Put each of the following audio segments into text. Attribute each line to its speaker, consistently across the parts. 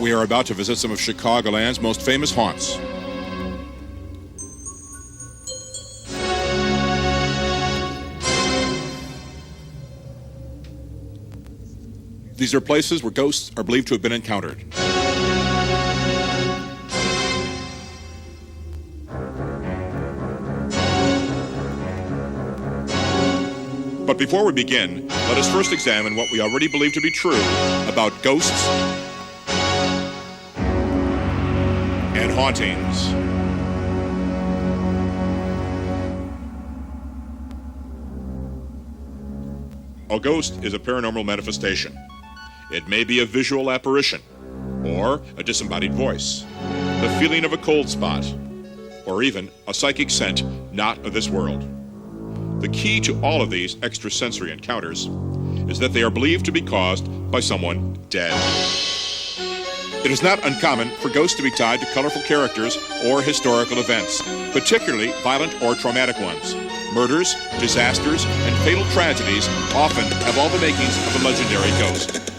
Speaker 1: We are about to visit some of Chicagoland's most famous haunts. These are places where ghosts are believed to have been encountered. But before we begin, let us first examine what we already believe to be true about ghosts and hauntings. A ghost is a paranormal manifestation. It may be a visual apparition, or a disembodied voice, the feeling of a cold spot, or even a psychic scent not of this world. The key to all of these extrasensory encounters is that they are believed to be caused by someone dead. It is not uncommon for ghosts to be tied to colorful characters or historical events, particularly violent or traumatic ones. Murders, disasters, and fatal tragedies often have all the makings of a legendary ghost.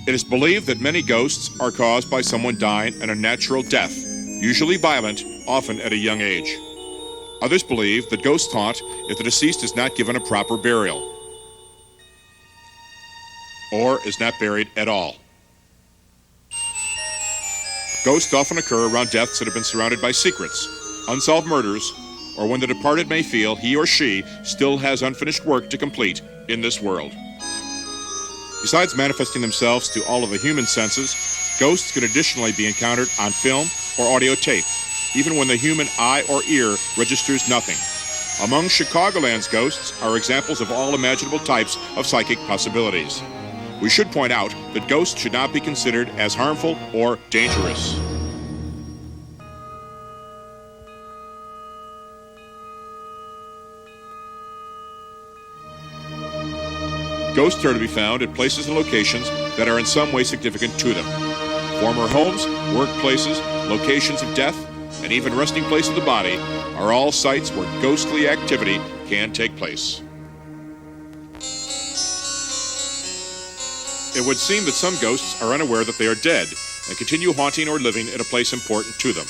Speaker 1: It is believed that many ghosts are caused by someone dying an unnatural death, usually violent, often at a young age. Others believe that ghosts haunt if the deceased is not given a proper burial, or is not buried at all. Ghosts often occur around deaths that have been surrounded by secrets, unsolved murders, or when the departed may feel he or she still has unfinished work to complete in this world. Besides manifesting themselves to all of the human senses, ghosts can additionally be encountered on film or audio tape, even when the human eye or ear registers nothing. Among Chicagoland's ghosts are examples of all imaginable types of psychic possibilities. We should point out that ghosts should not be considered as harmful or dangerous. Ghosts are to be found at places and locations that are in some way significant to them. Former homes, workplaces, locations of death, and even resting place of the body are all sites where ghostly activity can take place. It would seem that some ghosts are unaware that they are dead and continue haunting or living in a place important to them.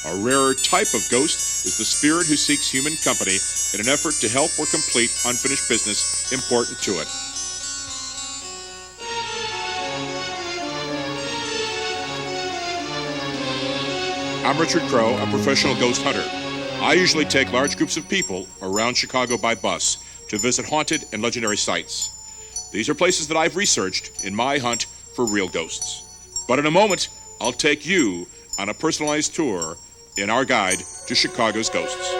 Speaker 1: A rarer type of ghost is the spirit who seeks human company in an effort to help or complete unfinished business important to it. I'm Richard Crow, a professional ghost hunter. I usually take large groups of people around Chicago by bus to visit haunted and legendary sites. These are places that I've researched in my hunt for real ghosts. But in a moment, I'll take you on a personalized tour in our guide to Chicago's ghosts.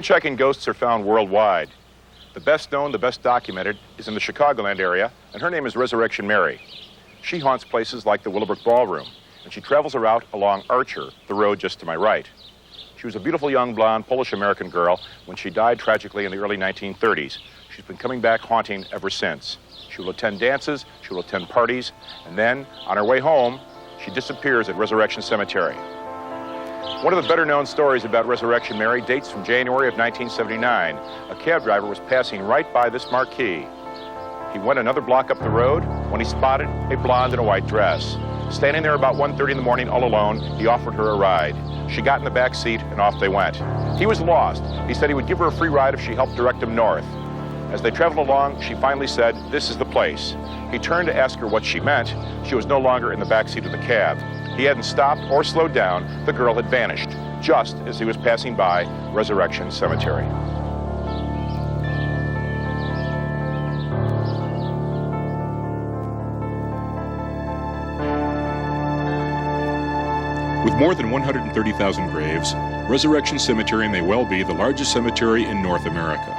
Speaker 2: Hitchhiking ghosts are found worldwide. The best known, the best documented, is in the Chicagoland area, and her name is Resurrection Mary. She haunts places like the Willowbrook Ballroom, and she travels her route along Archer, the road just to my right. She was a beautiful young blonde Polish-American girl when she died tragically in the early 1930s. She's been coming back haunting ever since. She will attend dances, she will attend parties, and then, on her way home, she disappears at Resurrection Cemetery. One of the better-known stories about Resurrection Mary dates from January of 1979. A cab driver was passing right by this marquee. He went another block up the road when he spotted a blonde in a white dress. Standing there about 1:30 in the morning all alone, he offered her a ride. She got in the back seat and off they went. He was lost. He said he would give her a free ride if she helped direct him north. As they traveled along, she finally said, "This is the place." He turned to ask her what she meant. She was no longer in the back seat of the cab. He hadn't stopped or slowed down. The girl had vanished, just as he was passing by Resurrection Cemetery.
Speaker 1: With more than 130,000 graves, Resurrection Cemetery may well be the largest cemetery in North America.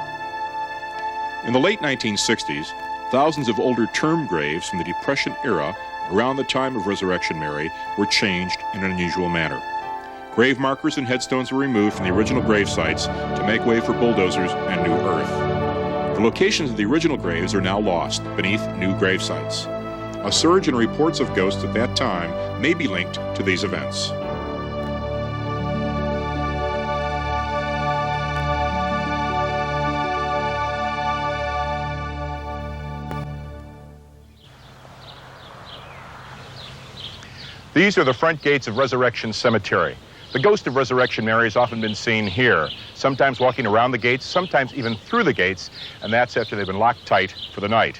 Speaker 1: In the late 1960s, thousands of older term graves from the Depression era around the time of Resurrection Mary were changed in an unusual manner. Grave markers and headstones were removed from the original grave sites to make way for bulldozers and new earth. The locations of the original graves are now lost beneath new grave sites. A surge in reports of ghosts at that time may be linked to these events.
Speaker 2: These are the front gates of Resurrection Cemetery. The ghost of Resurrection Mary has often been seen here, sometimes walking around the gates, sometimes even through the gates, and that's after they've been locked tight for the night.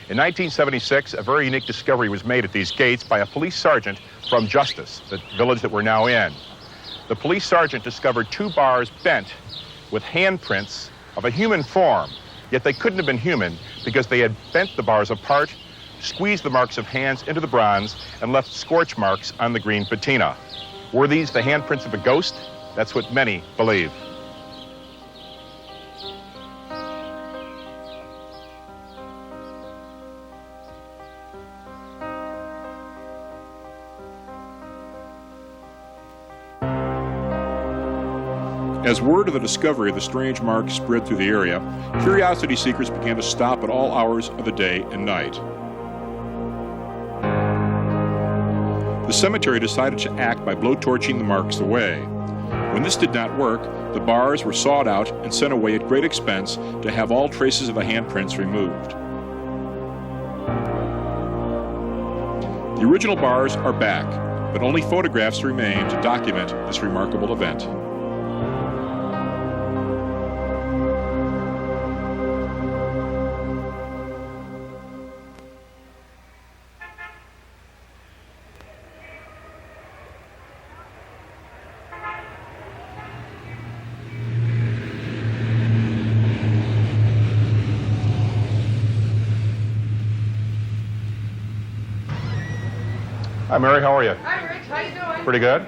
Speaker 2: In 1976, a very unique discovery was made at these gates by a police sergeant from Justice, the village that we're now in. The police sergeant discovered two bars bent with handprints of a human form, yet they couldn't have been human because they had bent the bars apart, squeezed the marks of hands into the bronze, and left scorch marks on the green patina. Were these the handprints of a ghost? That's what many believe.
Speaker 1: As word of the discovery of the strange marks spread through the area, curiosity seekers began to stop at all hours of the day and night. The cemetery decided to act by blowtorching the marks away. When this did not work, the bars were sawed out and sent away at great expense to have all traces of the handprints removed. The original bars are back, but only photographs remain to document this remarkable event.
Speaker 2: Hi, Mary. How are you?
Speaker 3: Hi, Rich. How you doing?
Speaker 2: Pretty good.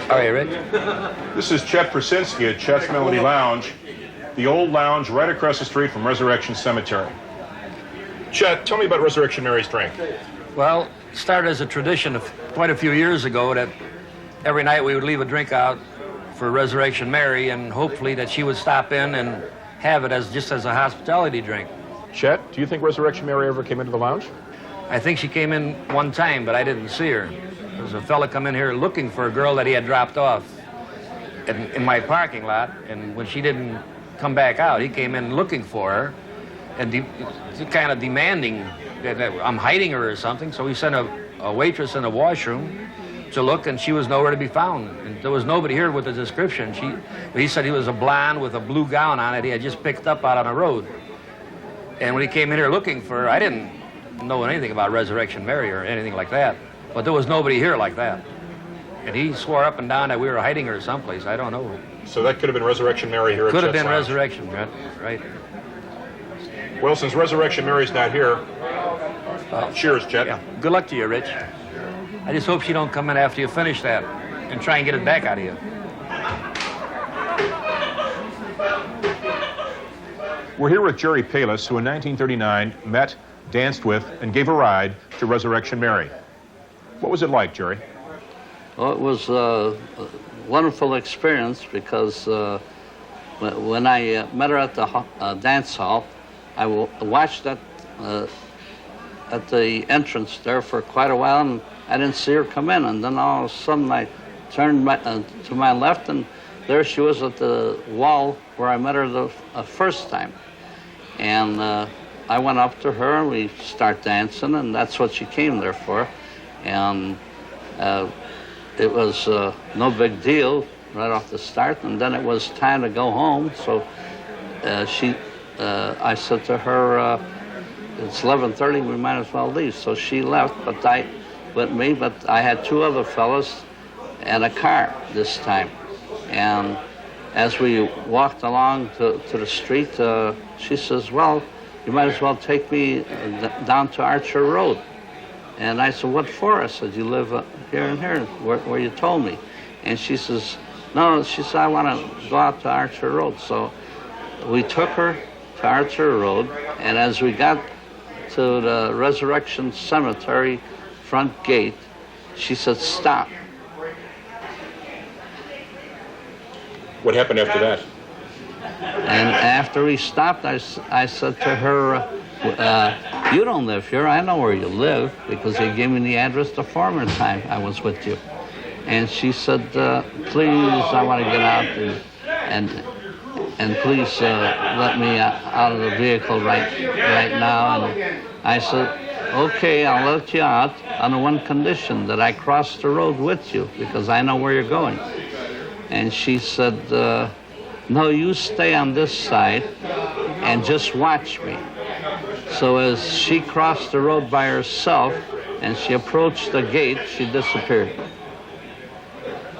Speaker 4: How are you, Rich?
Speaker 2: This is Chet Krasinski at Chet's Melody Lounge, the old lounge right across the street from Resurrection Cemetery. Chet, tell me about Resurrection Mary's drink.
Speaker 4: Well, it started as a tradition of quite a few years ago that every night we would leave a drink out for Resurrection Mary, and hopefully that she would stop in and have it as just as a hospitality drink.
Speaker 2: Chet, do you think Resurrection Mary ever came into the lounge?
Speaker 4: I think she came in one time, but I didn't see her. There was a fella come in here looking for a girl that he had dropped off in my parking lot, and when she didn't come back out, he came in looking for her and kind of demanding that I'm hiding her or something. So he sent a waitress in the washroom to look, and she was nowhere to be found. And there was nobody here with a description. He said he was a blonde with a blue gown on it he had just picked up out on the road. And when he came in here looking for her, I didn't know anything about Resurrection Mary or anything like that. But there was nobody here like that. And he swore up and down that we were hiding her someplace. I don't know.
Speaker 2: So that could have been Resurrection Mary here at
Speaker 4: Could have
Speaker 2: Chet's
Speaker 4: been
Speaker 2: Lounge.
Speaker 4: Resurrection, right?
Speaker 2: Well, since Resurrection Mary's not here, cheers, Chet.
Speaker 4: Yeah. Good luck to you, Rich. I just hope she don't come in after you finish that and try and get it back out of you.
Speaker 2: We're here with Jerry Palis, who in 1939 met, danced with, and gave a ride to Resurrection Mary. What was it like, Jerry?
Speaker 3: Well, it was a wonderful experience because when I met her at the dance hall, I watched at the entrance there for quite a while, and I didn't see her come in. And then all of a sudden, I turned to my left, and there she was at the wall where I met her the first time. And I went up to her, and we started dancing, and that's what she came there for. And it was no big deal right off the start, and then it was time to go home. So I said to her, it's 11:30, we might as well leave. So she left, but I had two other fellows and a car this time. And as we walked along to the street, she says, well, you might as well take me down to Archer Road. And I said, what for? I said, you live here and here, where you told me. And she says, no, she said, I want to go out to Archer Road. So we took her to Archer Road, and as we got to the Resurrection Cemetery front gate, she said, stop.
Speaker 2: What happened after that?
Speaker 3: And after we stopped, I said to her, you don't live here. I know where you live because you gave me the address the former time I was with you. And she said, please, I want to get out and please let me out of the vehicle right now. And I said, okay, I'll let you out on one condition, that I cross the road with you because I know where you're going. And she said, no, you stay on this side and just watch me. So as she crossed the road by herself and she approached the gate, she disappeared.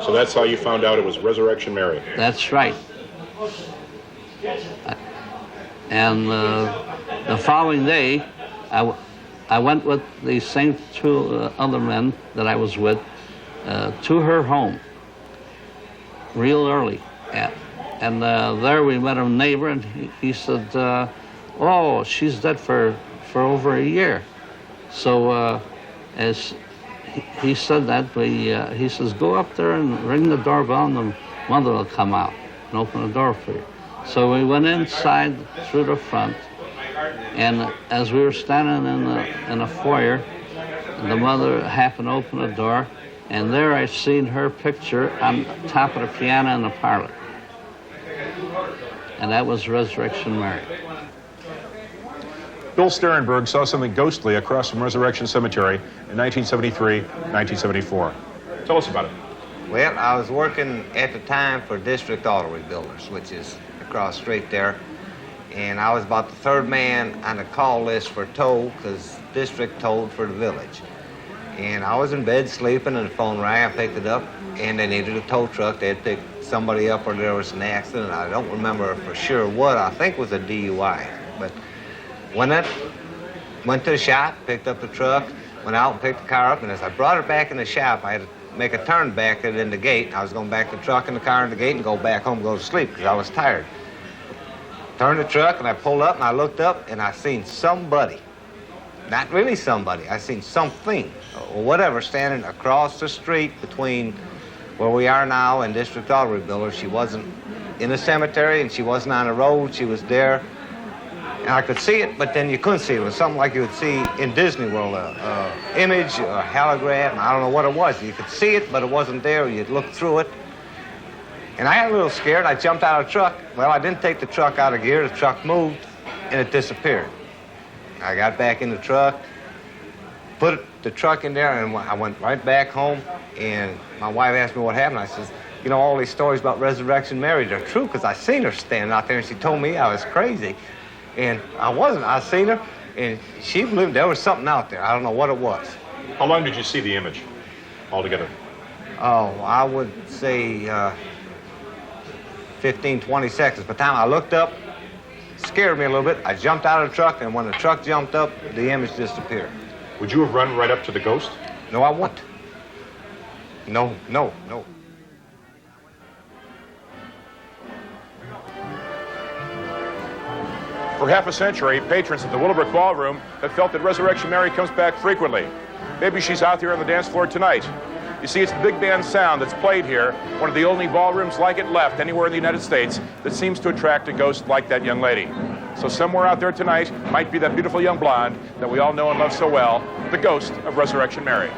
Speaker 2: So that's how you found out it was Resurrection Mary.
Speaker 3: That's right. And the following day, I went with the same two other men that I was with to her home real early. And there we met a neighbor, and he said, oh, she's dead for over a year. So as he said that, he says, go up there and ring the doorbell, and the mother will come out and open the door for you. So we went inside through the front, and as we were standing in the foyer, the mother happened to open the door, and there I seen her picture on top of the piano in the parlor. And that was Resurrection Mary.
Speaker 2: Bill Sterenberg saw something ghostly across from Resurrection Cemetery in 1973, 1974. Tell us about it.
Speaker 5: Well, I was working at the time for District Auto Rebuilders, which is across the street there. And I was about the third man on the call list for tow, because District towed for the village. And I was in bed sleeping, and the phone rang. I picked it up, and they needed a tow truck. They had picked somebody up, or there was an accident. I don't remember for sure what. I think it was a DUI. But went to the shop, picked up the truck, went out and picked the car up, and as I brought it back in the shop, I had to make a turn back in the gate. I was going back the truck and the car in the gate and go back home and go to sleep because I was tired. Turned the truck, and I pulled up, and I looked up, and I seen somebody. Not really somebody. I seen something, or whatever, standing across the street between where we are now and District Auto Rebuilder. She wasn't in the cemetery, and she wasn't on the road. She was there. And I could see it, but then you couldn't see it. It was something like you would see in Disney World, a image, a hologram. I don't know what it was. You could see it, but it wasn't there. You'd look through it. And I got a little scared. I jumped out of the truck. Well, I didn't take the truck out of gear. The truck moved, and it disappeared. I got back in the truck, put the truck in there, and I went right back home. And my wife asked me what happened. I says, you know, all these stories about Resurrection Mary, they're true, because I seen her standing out there, and she told me I was crazy. And I wasn't. I seen her, and she believed there was something out there. I don't know what it was.
Speaker 2: How long did you see the image altogether?
Speaker 5: Oh, I would say 15, 20 seconds. By the time I looked up, it scared me a little bit. I jumped out of the truck, and when the truck jumped up, the image disappeared.
Speaker 2: Would you have run right up to the ghost?
Speaker 5: No, I wouldn't. No, no, no.
Speaker 2: For half a century, patrons at the Willowbrook Ballroom have felt that Resurrection Mary comes back frequently. Maybe she's out there on the dance floor tonight. You see, it's the big band sound that's played here, one of the only ballrooms like it left anywhere in the United States that seems to attract a ghost like that young lady. So somewhere out there tonight might be that beautiful young blonde that we all know and love so well, the ghost of Resurrection Mary.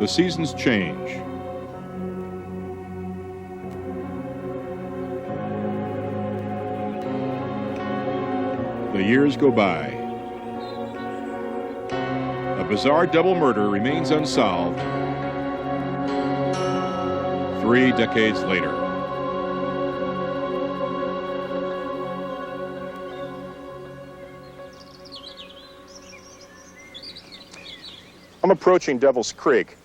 Speaker 1: The seasons change. The years go by. A bizarre double murder remains unsolved 3 decades later.
Speaker 2: I'm approaching Devil's Creek,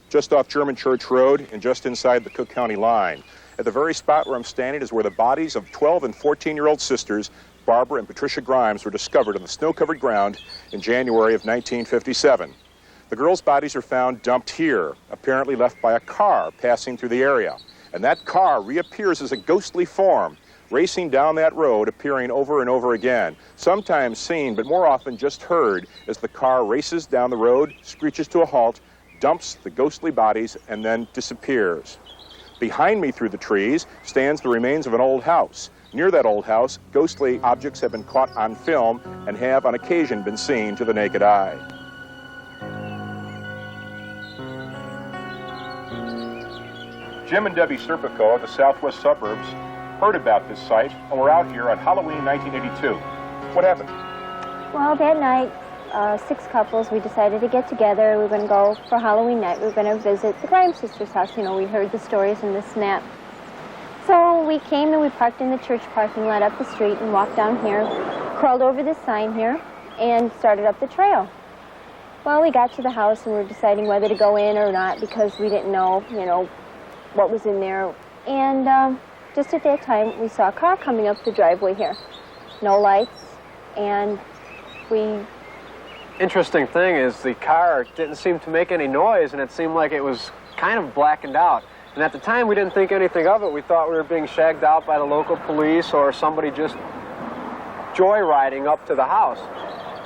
Speaker 2: just off German Church Road and just inside the Cook County line. At the very spot where I'm standing is where the bodies of 12 and 14-year-old sisters, Barbara and Patricia Grimes, were discovered on the snow-covered ground in January of 1957. The girls' bodies are found dumped here, apparently left by a car passing through the area. And that car reappears as a ghostly form, racing down that road, appearing over and over again, sometimes seen, but more often just heard, as the car races down the road, screeches to a halt, dumps the ghostly bodies, and then disappears. Behind me through the trees stands the remains of an old house. Near that old house, ghostly objects have been caught on film and have on occasion been seen to the naked eye. Jim and Debbie Serpico of the southwest suburbs heard about this site and were out here on Halloween 1982. What happened?
Speaker 6: Well, that night, 6 couples, we decided to get together. We were going to go for Halloween night. We were going to visit the Grimes sisters' house. You know, we heard the stories and this and that. So we came and we parked in the church parking lot up the street and walked down here, crawled over this sign here, and started up the trail. Well, we got to the house and we were deciding whether to go in or not because we didn't know, you know, what was in there. And just at that time, we saw a car coming up the driveway here. No lights, and we...
Speaker 7: Interesting thing is the car didn't seem to make any noise, and it seemed like it was kind of blackened out. And at the time, we didn't think anything of it. We thought we were being shagged out by the local police or somebody just joyriding up to the house.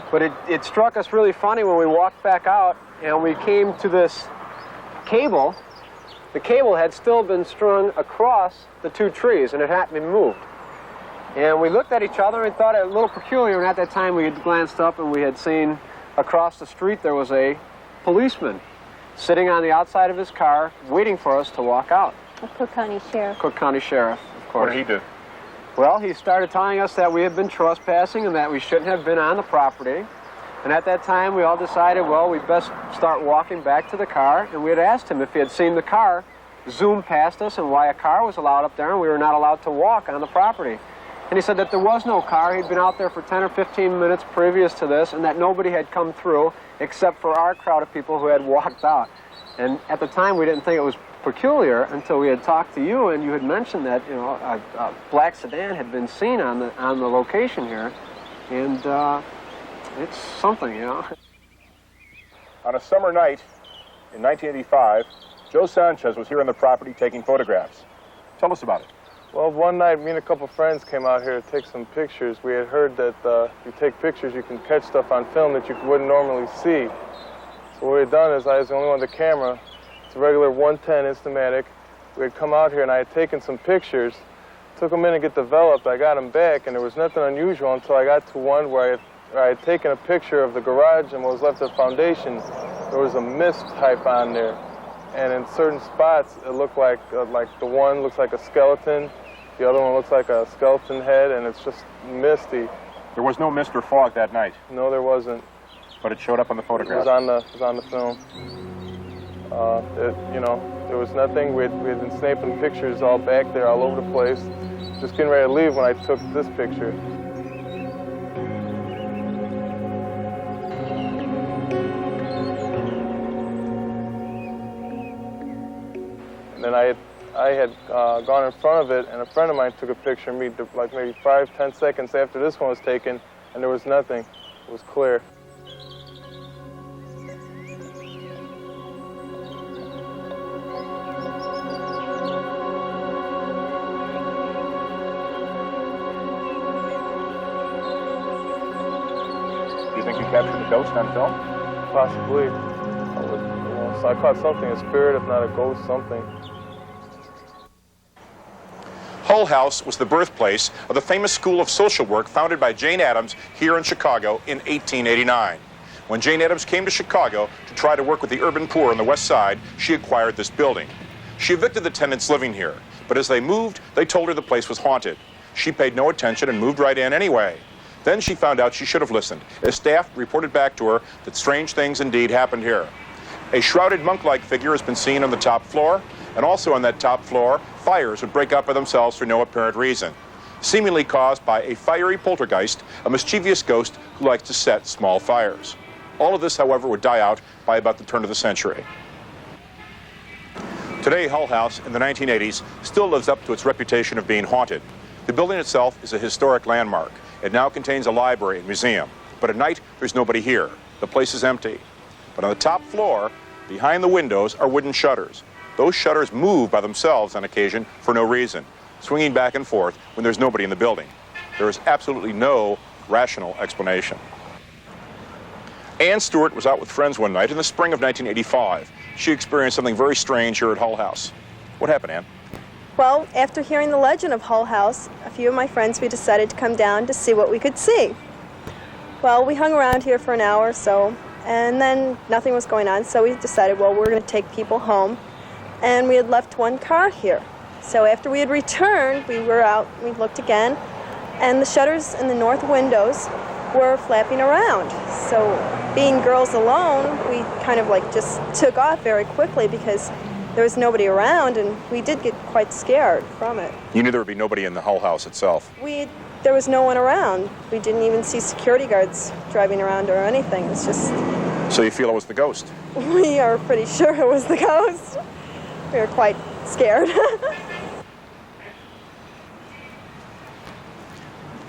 Speaker 7: But it struck us really funny when we walked back out and we came to this cable. The cable had still been strung across the 2 trees, and it hadn't been moved. And we looked at each other and thought it a little peculiar, and at that time we had glanced up and we had seen across the street there was a policeman sitting on the outside of his car waiting for us to walk out.
Speaker 6: A Cook County Sheriff.
Speaker 7: Cook County Sheriff, of course.
Speaker 2: What did he do?
Speaker 7: Well, he started telling us that we had been trespassing and that we shouldn't have been on the property. And at that time, we all decided, well, we'd best start walking back to the car. And we had asked him if he had seen the car zoom past us and why a car was allowed up there and we were not allowed to walk on the property. And he said that there was no car. He'd been out there for 10 or 15 minutes previous to this and that nobody had come through except for our crowd of people who had walked out. And at the time, we didn't think it was peculiar until we had talked to you and you had mentioned that, you know, a black sedan had been seen on the location here. And it's something, you know.
Speaker 2: On a summer night in 1985, Joe Sanchez was here on the property taking photographs. Tell us about it.
Speaker 8: Well, one night, me and a couple friends came out here to take some pictures. We had heard that if you take pictures, you can catch stuff on film that you wouldn't normally see. So what we had done is I was the only one with the camera. It's a regular 110 Instamatic. We had come out here and I had taken some pictures. Took them in to get developed. I got them back and there was nothing unusual until I got to one where I had taken a picture of the garage and what was left of the foundation. There was a mist type on there. And in certain spots, it looked like the one looks like a skeleton. The other one looks like a skeleton head, and it's just misty.
Speaker 2: There was no mist or fog that night.
Speaker 8: No, there wasn't.
Speaker 2: But it showed up on the photograph.
Speaker 8: It was on the film. You know, There was nothing. We had been snapping pictures all back there, all over the place. Just getting ready to leave when I took this picture. And then I had gone in front of it, and a friend of mine took a picture of me like maybe 5-10 seconds after this one was taken, and there was nothing. It was clear.
Speaker 2: Do you think you captured the ghost on film?
Speaker 8: Possibly. So I caught something, a spirit, if not a ghost, something.
Speaker 2: Hull House was the birthplace of the famous school of social work founded by Jane Addams here in Chicago in 1889. When Jane Addams came to Chicago to try to work with the urban poor on the west side, she acquired this building. She evicted the tenants living here, but as they moved, they told her the place was haunted. She paid no attention and moved right in anyway. Then she found out she should have listened, as staff reported back to her that strange things indeed happened here. A shrouded monk-like figure has been seen on the top floor, and also on that top floor, fires would break out by themselves for no apparent reason, seemingly caused by a fiery poltergeist, a mischievous ghost who likes to set small fires. All of this, however, would die out by about the turn of the century. Today, Hull House in the 1980s still lives up to its reputation of being haunted. The building itself is a historic landmark. It now contains a library and museum, but at night there's nobody here. The place is empty. But on the top floor, behind the windows, are wooden shutters. Those shutters move by themselves on occasion for no reason, swinging back and forth when there's nobody in the building. There is absolutely no rational explanation. Ann Stewart was out with friends one night in the spring of 1985. She experienced something very strange here at Hull House. What happened, Ann?
Speaker 9: Well, after hearing the legend of Hull House, a few of my friends, we decided to come down to see what we could see. Well, we hung around here for an hour or so, and then nothing was going on, so we decided, well, we're going to take people home. And we had left one car here. So after we had returned, we were out, we looked again, and the shutters in the north windows were flapping around. So being girls alone, we kind of like just took off very quickly because there was nobody around, and we did get quite scared from it.
Speaker 2: You knew there would be nobody in the Hull House itself.
Speaker 9: There was no one around. We didn't even see security guards driving around or anything. It's just...
Speaker 2: So you feel it was the ghost?
Speaker 9: We are pretty sure it was the ghost. We were quite scared.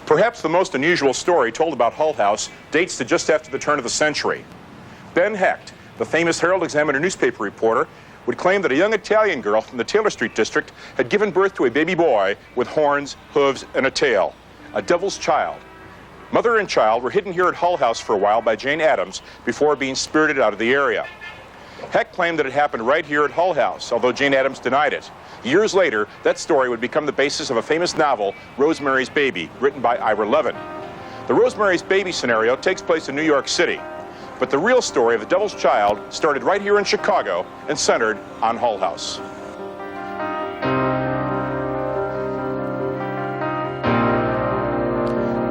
Speaker 2: Perhaps the most unusual story told about Hull House dates to just after the turn of the century. Ben Hecht, the famous Herald-Examiner newspaper reporter, would claim that a young Italian girl from the Taylor Street district had given birth to a baby boy with horns, hooves, and a tail, a devil's child. Mother and child were hidden here at Hull House for a while by Jane Addams before being spirited out of the area. Hecht claimed that it happened right here at Hull House, although Jane Addams denied it. Years later, that story would become the basis of a famous novel, Rosemary's Baby, written by Ira Levin. The Rosemary's Baby scenario takes place in New York City, but the real story of the Devil's Child started right here in Chicago and centered on Hull House.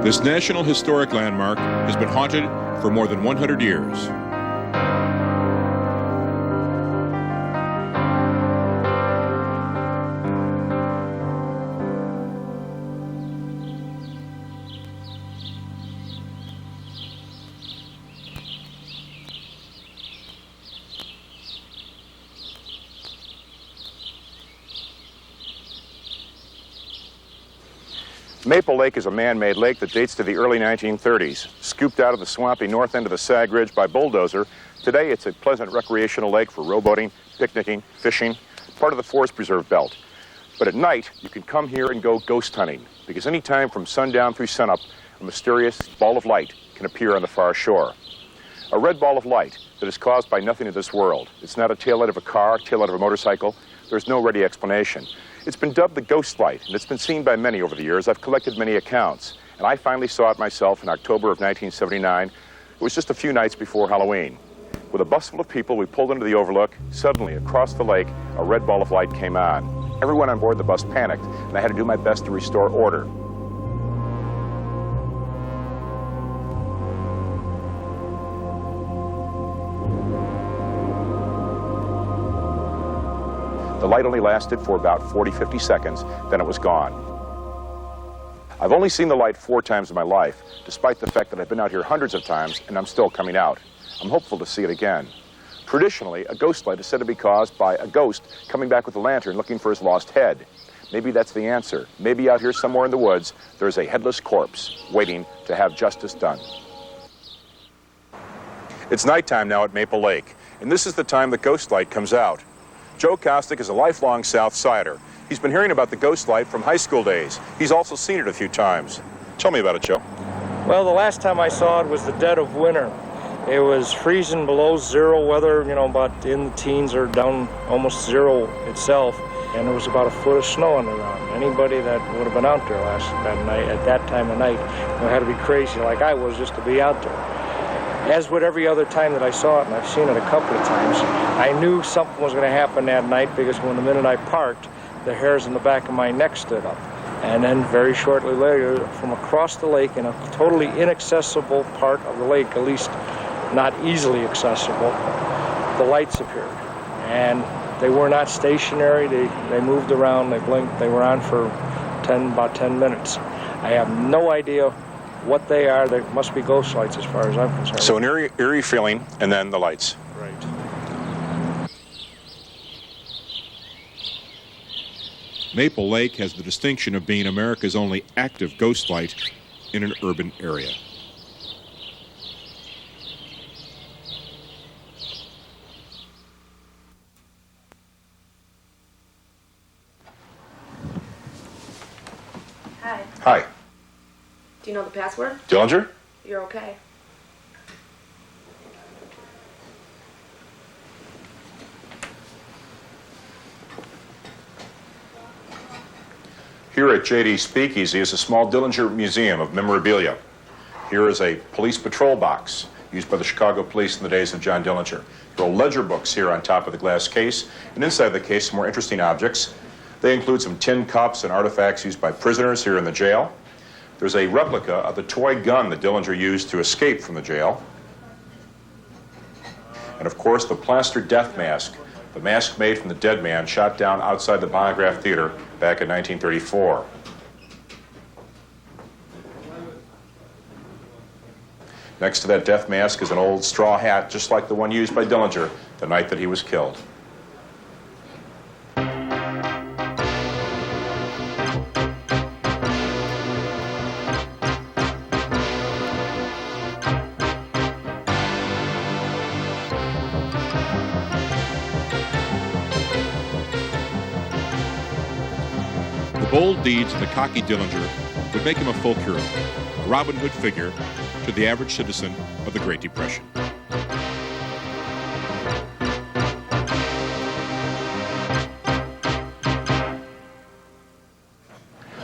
Speaker 1: This National Historic Landmark has been haunted for more than 100 years.
Speaker 2: Maple Lake is a man-made lake that dates to the early 1930s. Scooped out of the swampy north end of the Sag Ridge by bulldozer, today it's a pleasant recreational lake for rowboating, picnicking, fishing, part of the Forest Preserve belt. But at night, you can come here and go ghost hunting, because any time from sundown through sunup, a mysterious ball of light can appear on the far shore. A red ball of light that is caused by nothing in this world. It's not a taillight of a car, taillight of a motorcycle. There's no ready explanation. It's been dubbed the ghost light, and it's been seen by many over the years. I've collected many accounts, and I finally saw it myself in October of 1979. It was just a few nights before Halloween. With a bus full of people, we pulled into the overlook. Suddenly, across the lake, a red ball of light came on. Everyone on board the bus panicked, and I had to do my best to restore order. light only lasted for about 40, 50 seconds, then it was gone. I've only seen the light 4 times in my life, despite the fact that I've been out here hundreds of times and I'm still coming out. I'm hopeful to see it again. Traditionally, a ghost light is said to be caused by a ghost coming back with a lantern looking for his lost head. Maybe that's the answer. Maybe out here somewhere in the woods, there's a headless corpse waiting to have justice done. It's nighttime now at Maple Lake, and this is the time the ghost light comes out. Joe Kostick is a lifelong South Sider. He's been hearing about the ghost light from high school days. He's also seen it a few times. Tell me about it, Joe.
Speaker 10: Well, the last time I saw it was the dead of winter. It was freezing below zero weather, about in the teens or down almost zero itself. And there was about a foot of snow on the ground. Anybody that would have been out there that night, at that time of night, had to be crazy like I was just to be out there. As with every other time that I saw it, and I've seen it a couple of times, I knew something was going to happen that night because when the minute I parked, the hairs in the back of my neck stood up. And then very shortly later, from across the lake in a totally inaccessible part of the lake, at least not easily accessible, the lights appeared. And they were not stationary. They moved around, they blinked, they were on for about 10 minutes. I have no idea what they are. They must be ghost lights as far as I'm concerned.
Speaker 2: So an eerie feeling, and then the lights.
Speaker 10: Right.
Speaker 1: Maple Lake has the distinction of being America's only active ghost light in an urban area.
Speaker 11: Hi.
Speaker 2: Hi.
Speaker 11: Do you know the password?
Speaker 2: Dillinger?
Speaker 11: You're okay.
Speaker 2: Here at JD Speakeasy is a small Dillinger Museum of memorabilia. Here is a police patrol box used by the Chicago police in the days of John Dillinger. There are ledger books here on top of the glass case, and inside the case some more interesting objects. They include some tin cups and artifacts used by prisoners here in the jail. There's a replica of the toy gun that Dillinger used to escape from the jail. And of course, the plaster death mask, the mask made from the dead man shot down outside the Bonograph Theater back in 1934. Next to that death mask is an old straw hat, just like the one used by Dillinger the night that he was killed.
Speaker 1: The bold deeds of the cocky Dillinger would make him a folk hero, a Robin Hood figure to the average citizen of the Great Depression.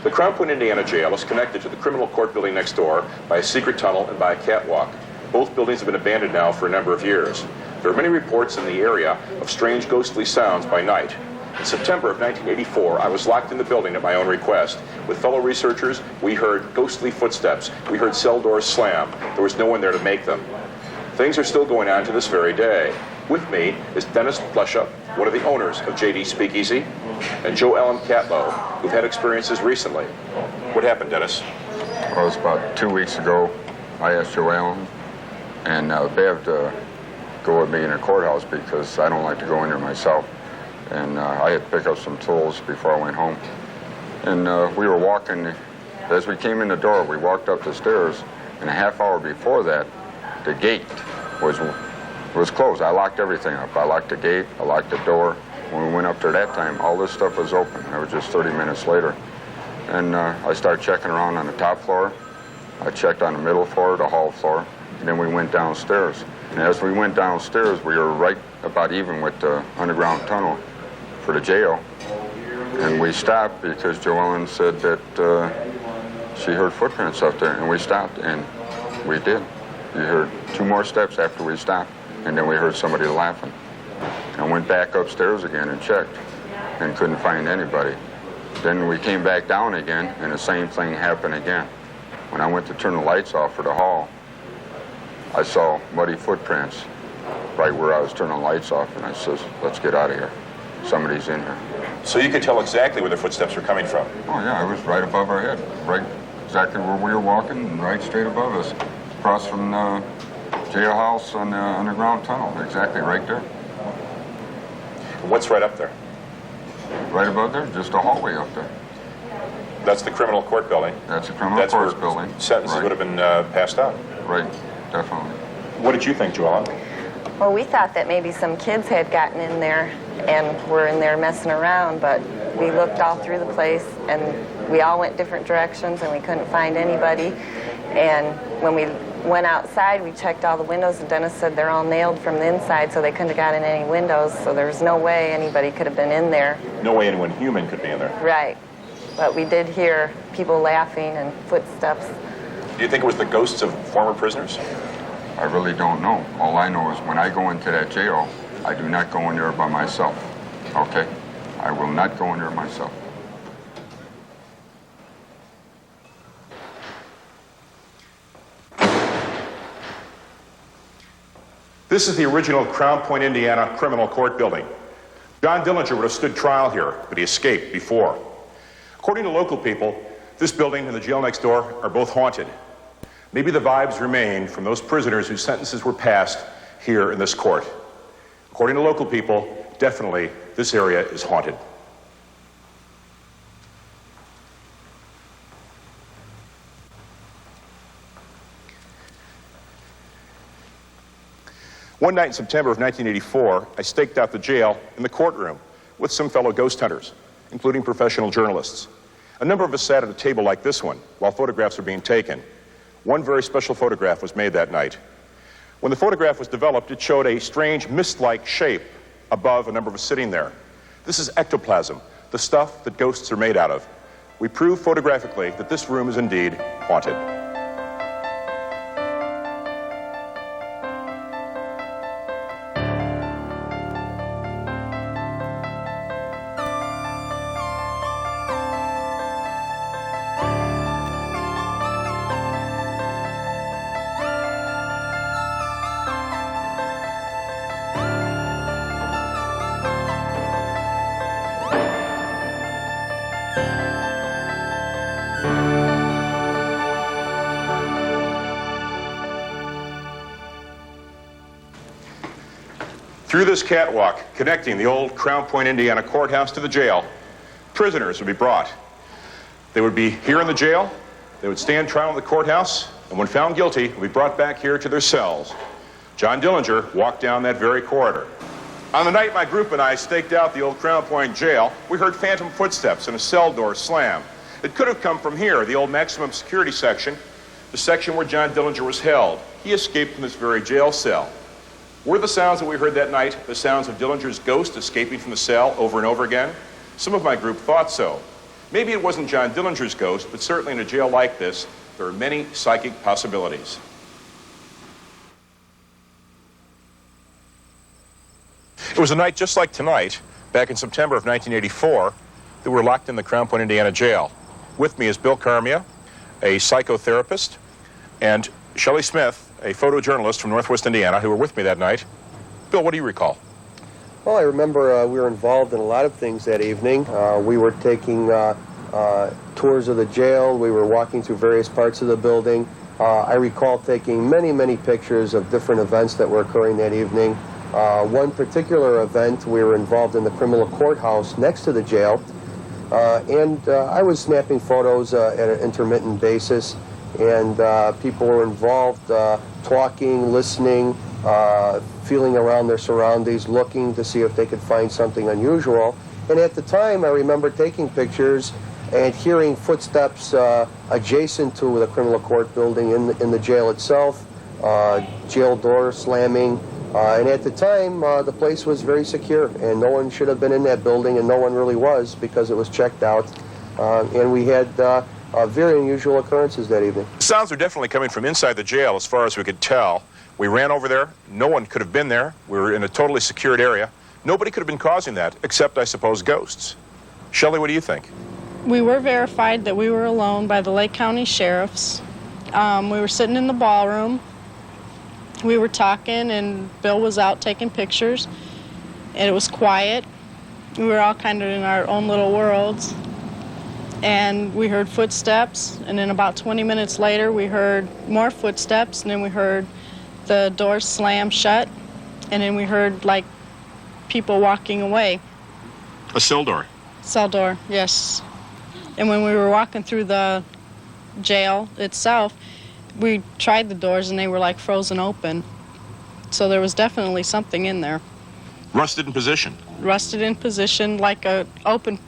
Speaker 2: The Crown Point, Indiana jail is connected to the criminal court building next door by a secret tunnel and by a catwalk. Both buildings have been abandoned now for a number of years. There are many reports in the area of strange ghostly sounds by night. In September of 1984, I was locked in the building at my own request. With fellow researchers, we heard ghostly footsteps. We heard cell doors slam. There was no one there to make them. Things are still going on to this very day. With me is Dennis Plesha, one of the owners of JD Speakeasy, and Joe Ellen Catlow, who've had experiences recently. What happened, Dennis?
Speaker 12: Well, it was about 2 weeks ago. I asked Joe Ellen and Bev to go with me in the courthouse because I don't like to go in there myself. And I had to pick up some tools before I went home. And we were walking, as we came in the door, we walked up the stairs, and a half hour before that, the gate was closed. I locked everything up. I locked the gate, I locked the door. When we went up there that time, all this stuff was open. It was just 30 minutes later. And I started checking around on the top floor. I checked on the middle floor, the hall floor, and then we went downstairs. And as we went downstairs, we were right about even with the underground tunnel for the jail. And we stopped because Joellen said that she heard footprints up there, and we stopped, and we did. We heard 2 more steps after we stopped, and then we heard somebody laughing. I went back upstairs again and checked, and couldn't find anybody. Then we came back down again, and the same thing happened again. When I went to turn the lights off for the hall, I saw muddy footprints right where I was turning the lights off, and I says, let's get out of here. somebody's in here.
Speaker 2: So you could tell exactly where their footsteps were coming from?
Speaker 12: Oh yeah, it was right above our head, right exactly where we were walking, and right straight above us, across from the jailhouse on the underground tunnel, exactly right there.
Speaker 2: What's right up there?
Speaker 12: Right above there, just a hallway up there.
Speaker 2: That's the criminal court building.
Speaker 12: That's the criminal court building.
Speaker 2: Sentences
Speaker 12: right.
Speaker 2: would have been passed out.
Speaker 12: Right, definitely.
Speaker 2: What did you think, Joella?
Speaker 13: Well, we thought that maybe some kids had gotten in there and were in there messing around, but we looked all through the place and we all went different directions and we couldn't find anybody. And when we went outside, we checked all the windows, and Dennis said they're all nailed from the inside, so they couldn't have gotten any windows, so there was no way anybody could have been in there.
Speaker 2: No way anyone human could be in there.
Speaker 13: Right. But we did hear people laughing and footsteps.
Speaker 2: Do you think it was the ghosts of former prisoners?
Speaker 12: I really don't know. All I know is when I go into that jail, I do not go in there by myself, okay? I will not go in there myself.
Speaker 2: This is the original Crown Point, Indiana criminal court building. John Dillinger would have stood trial here, but he escaped before. According to local people, this building and the jail next door are both haunted. Maybe the vibes remain from those prisoners whose sentences were passed here in this court. According to local people, definitely this area is haunted. One night in September of 1984, I staked out the jail in the courtroom with some fellow ghost hunters, including professional journalists. A number of us sat at a table like this one while photographs were being taken. One very special photograph was made that night. When the photograph was developed, it showed a strange mist-like shape above a number of us sitting there. This is ectoplasm, the stuff that ghosts are made out of. We proved photographically that this room is indeed haunted. Through this catwalk connecting the old Crown Point, Indiana courthouse to the jail, prisoners would be brought. They would be here in the jail, they would stand trial in the courthouse, and when found guilty, would be brought back here to their cells. John Dillinger walked down that very corridor. On the night my group and I staked out the old Crown Point jail, we heard phantom footsteps and a cell door slam. It could have come from here, the old maximum security section, the section where John Dillinger was held. He escaped from this very jail cell. Were the sounds that we heard that night the sounds of Dillinger's ghost escaping from the cell over and over again? Some of my group thought so. Maybe it wasn't John Dillinger's ghost, but certainly in a jail like this, there are many psychic possibilities. It was a night just like tonight, back in September of 1984, that we were locked in the Crown Point, Indiana jail. With me is Bill Carmia, a psychotherapist, and Shelley Smith, a photojournalist from Northwest Indiana, who were with me that night. Bill, what do you recall?
Speaker 14: Well, I remember we were involved in a lot of things that evening. We were taking tours of the jail. We were walking through various parts of the building. I recall taking many, many pictures of different events that were occurring that evening. One particular event, we were involved in the criminal courthouse next to the jail, and I was snapping photos at an intermittent basis, and people were involved talking, listening, feeling around their surroundings, looking to see if they could find something unusual. And at the time, I remember taking pictures and hearing footsteps adjacent to the criminal court building in the jail itself, jail door slamming. And at the time, the place was very secure, and no one should have been in that building, and no one really was because it was checked out. And we had very unusual occurrences that evening.
Speaker 2: Sounds are definitely coming from inside the jail as far as we could tell. We ran over there. No one could have been there. We were in a totally secured area. Nobody could have been causing that, except, I suppose, ghosts. Shelley, what do you think?
Speaker 15: We were verified that we were alone by the Lake County Sheriffs. We were sitting in the ballroom. We were talking, and Bill was out taking pictures, and it was quiet. We were all kind of in our own little worlds. And we heard footsteps, and then about 20 minutes later we heard more footsteps, and then we heard the doors slam shut, and then we heard like people walking away.
Speaker 2: A cell door?
Speaker 15: Cell door, yes. And when we were walking through the jail itself, we tried the doors and they were like frozen open. So there was definitely something in there.
Speaker 2: Rusted in position?
Speaker 15: Rusted in position, like a open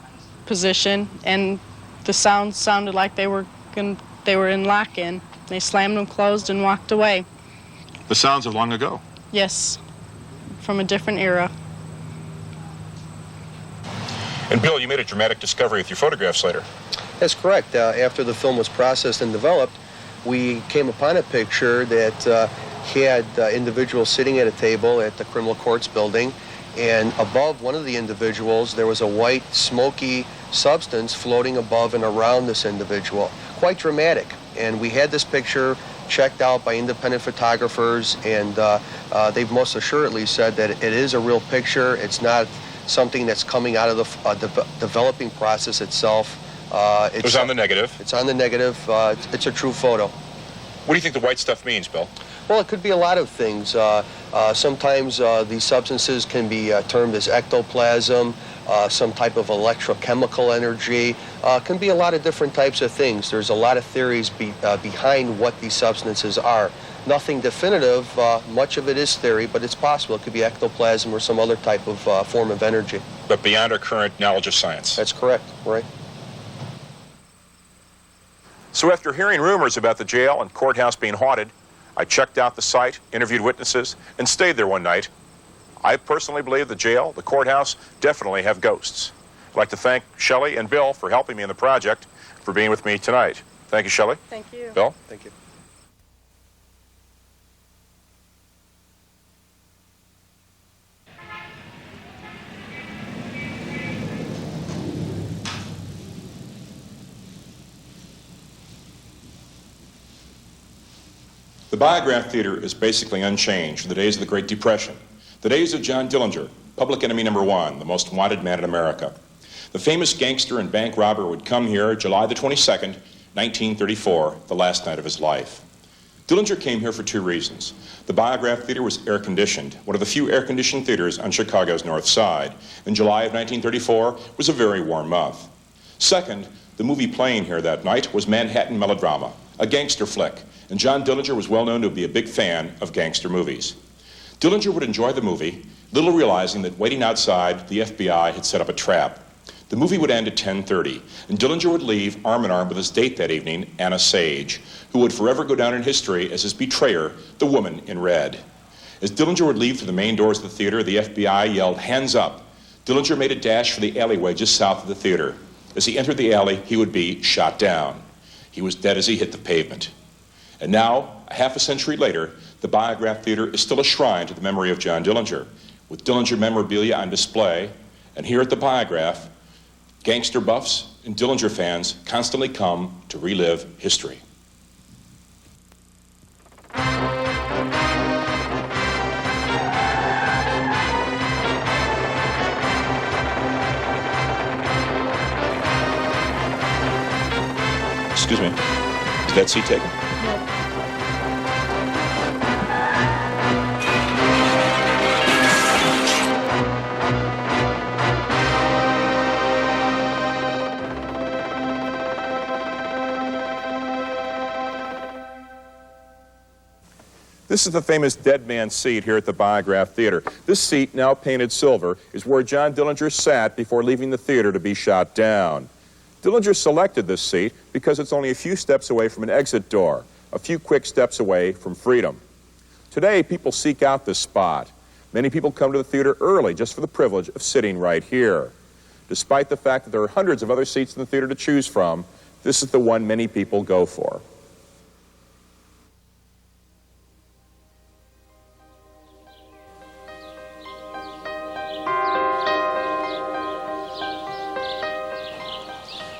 Speaker 15: position, and the sounds sounded like they were in lock-in. They slammed them closed and walked away.
Speaker 2: The sounds of long ago?
Speaker 15: Yes, from a different era.
Speaker 2: And Bill, you made a dramatic discovery with your photographs later.
Speaker 14: That's correct. After the film was processed and developed, we came upon a picture that had individuals sitting at a table at the criminal courts building, and above one of the individuals there was a white smoky substance floating above and around this individual. Quite dramatic. And we had this picture checked out by independent photographers, and they've most assuredly said that it is a real picture. It's not something that's coming out of the developing process itself.
Speaker 2: It was on the negative?
Speaker 14: It's on the negative. It's a true photo.
Speaker 2: What do you think the white stuff means, Bill?
Speaker 14: Well, it could be a lot of things. Sometimes these substances can be termed as ectoplasm, some type of electrochemical energy. Can be a lot of different types of things. There's a lot of theories behind what these substances are. Nothing definitive. Much of it is theory, but it's possible. It could be ectoplasm or some other type of form of energy.
Speaker 2: But beyond our current knowledge of science?
Speaker 14: That's correct, right.
Speaker 2: So after hearing rumors about the jail and courthouse being haunted, I checked out the site, interviewed witnesses, and stayed there one night. I personally believe the jail, the courthouse, definitely have ghosts. I'd like to thank Shelley and Bill for helping me in the project, for being with me tonight. Thank you, Shelley.
Speaker 9: Thank you.
Speaker 2: Bill?
Speaker 14: Thank you.
Speaker 1: The Biograph Theater is basically unchanged from the days of the Great Depression, the days of John Dillinger, public enemy number one, the most wanted man in America. The famous gangster and bank robber would come here July the 22nd, 1934, the last night of his life. Dillinger came here for two reasons. The Biograph Theater was air-conditioned, one of the few air-conditioned theaters on Chicago's north side. And July of 1934 was a very warm month. Second, the movie playing here that night was Manhattan Melodrama, a gangster flick, and John Dillinger was well known to be a big fan of gangster movies. Dillinger would enjoy the movie, little realizing that waiting outside, the FBI had set up a trap. The movie would end at 10:30, and Dillinger would leave arm in arm with his date that evening, Anna Sage, who would forever go down in history as his betrayer, the woman in red. As Dillinger would leave through the main doors of the theater, the FBI yelled, "Hands up!" Dillinger made a dash for the alleyway just south of the theater. As he entered the alley, he would be shot down. He was dead as he hit the pavement. And now, a half a century later, the Biograph Theater is still a shrine to the memory of John Dillinger, with Dillinger memorabilia on display. And here at the Biograph, gangster buffs and Dillinger fans constantly come to relive history. Excuse me, is that seat taken? This is the famous dead man seat here at the Biograph Theater. This seat, now painted silver, is where John Dillinger sat before leaving the theater to be shot down. Dillinger selected this seat because it's only a few steps away from an exit door, a few quick steps away from freedom. Today, people seek out this spot. Many people come to the theater early just for the privilege of sitting right here. Despite the fact that there are hundreds of other seats in the theater to choose from, this is the one many people go for.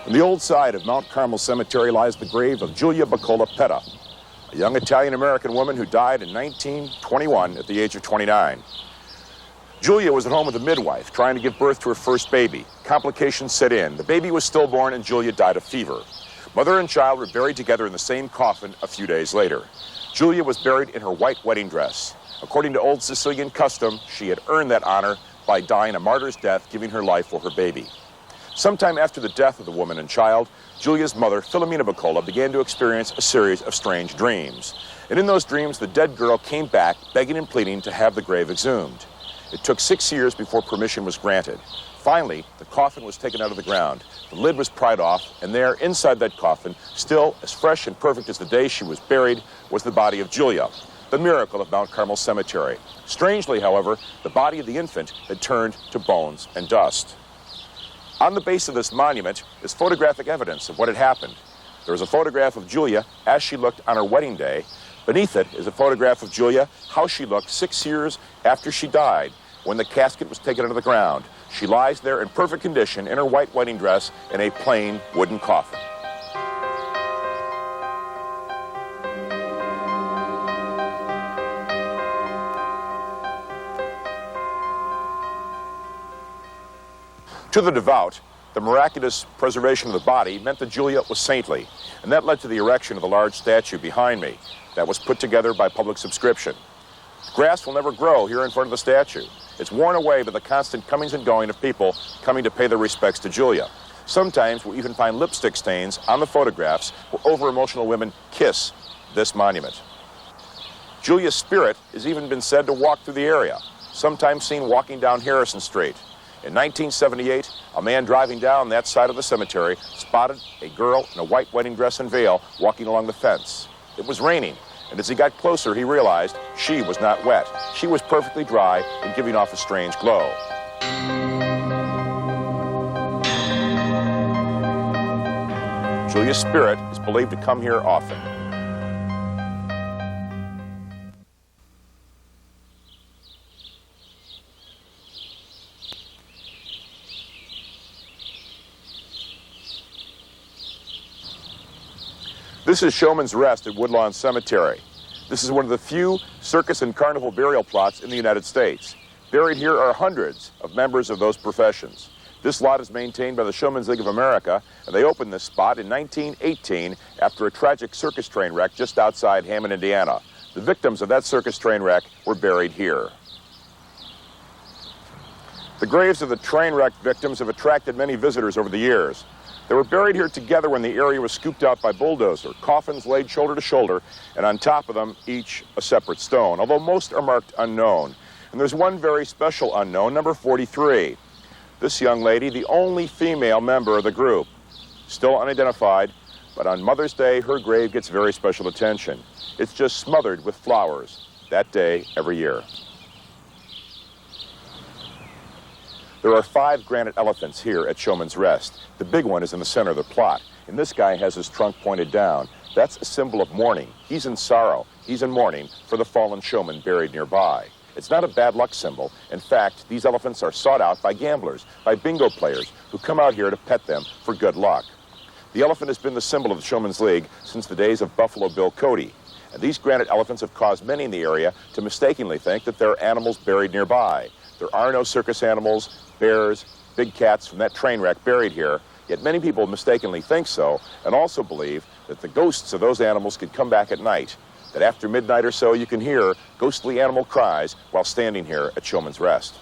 Speaker 1: On the old side of Mount Carmel Cemetery lies the grave of Giulia Bacola Petta, a young Italian-American woman who died in 1921 at the age of 29.
Speaker 2: Julia was at home with a midwife trying to give birth to her first baby. Complications set in. The baby was stillborn and Julia died of fever. Mother and child were buried together in the same coffin a few days later. Julia was buried in her white wedding dress. According to old Sicilian custom, she had earned that honor by dying a martyr's death, giving her life for her baby. Sometime after the death of the woman and child, Julia's mother, Filomena Baccola, began to experience a series of strange dreams. And in those dreams, the dead girl came back, begging and pleading to have the grave exhumed. It took 6 years before permission was granted. Finally, the coffin was taken out of the ground. The lid was pried off, and there, inside that coffin, still as fresh and perfect as the day she was buried, was the body of Julia, the miracle of Mount Carmel Cemetery. Strangely, however, the body of the infant had turned to bones and dust. On the base of this monument is photographic evidence of what had happened. There is a photograph of Julia as she looked on her wedding day. Beneath it is a photograph of Julia, how she looked 6 years after she died, when the casket was taken out of the ground. She lies there in perfect condition in her white wedding dress in a plain wooden coffin. To the devout, the miraculous preservation of the body meant that Julia was saintly, and that led to the erection of the large statue behind me that was put together by public subscription. Grass will never grow here in front of the statue. It's worn away by the constant comings and going of people coming to pay their respects to Julia. Sometimes we'll even find lipstick stains on the photographs where over-emotional women kiss this monument. Julia's spirit has even been said to walk through the area, sometimes seen walking down Harrison Street. In 1978, a man driving down that side of the cemetery spotted a girl in a white wedding dress and veil walking along the fence. It was raining, and as he got closer, he realized she was not wet. She was perfectly dry and giving off a strange glow. Julia's spirit is believed to come here often. This is Showman's Rest at Woodlawn Cemetery. This is one of the few circus and carnival burial plots in the United States. Buried here are hundreds of members of those professions. This lot is maintained by the Showman's League of America, and they opened this spot in 1918 after a tragic circus train wreck just outside Hammond, Indiana. The victims of that circus train wreck were buried here. The graves of the train wreck victims have attracted many visitors over the years. They were buried here together when the area was scooped out by bulldozer, coffins laid shoulder to shoulder, and on top of them, each a separate stone, although most are marked unknown. And there's one very special unknown, number 43. This young lady, the only female member of the group, still unidentified, but on Mother's Day, her grave gets very special attention. It's just smothered with flowers that day every year. There are 5 granite elephants here at Showman's Rest. The big one is in the center of the plot, and this guy has his trunk pointed down. That's a symbol of mourning. He's in sorrow. He's in mourning for the fallen showman buried nearby. It's not a bad luck symbol. In fact, these elephants are sought out by gamblers, by bingo players, who come out here to pet them for good luck. The elephant has been the symbol of the Showman's League since the days of Buffalo Bill Cody. And these granite elephants have caused many in the area to mistakenly think that there are animals buried nearby. There are no circus animals, bears, big cats from that train wreck buried here, yet many people mistakenly think so and also believe that the ghosts of those animals could come back at night, that after midnight or so you can hear ghostly animal cries while standing here at Showman's Rest.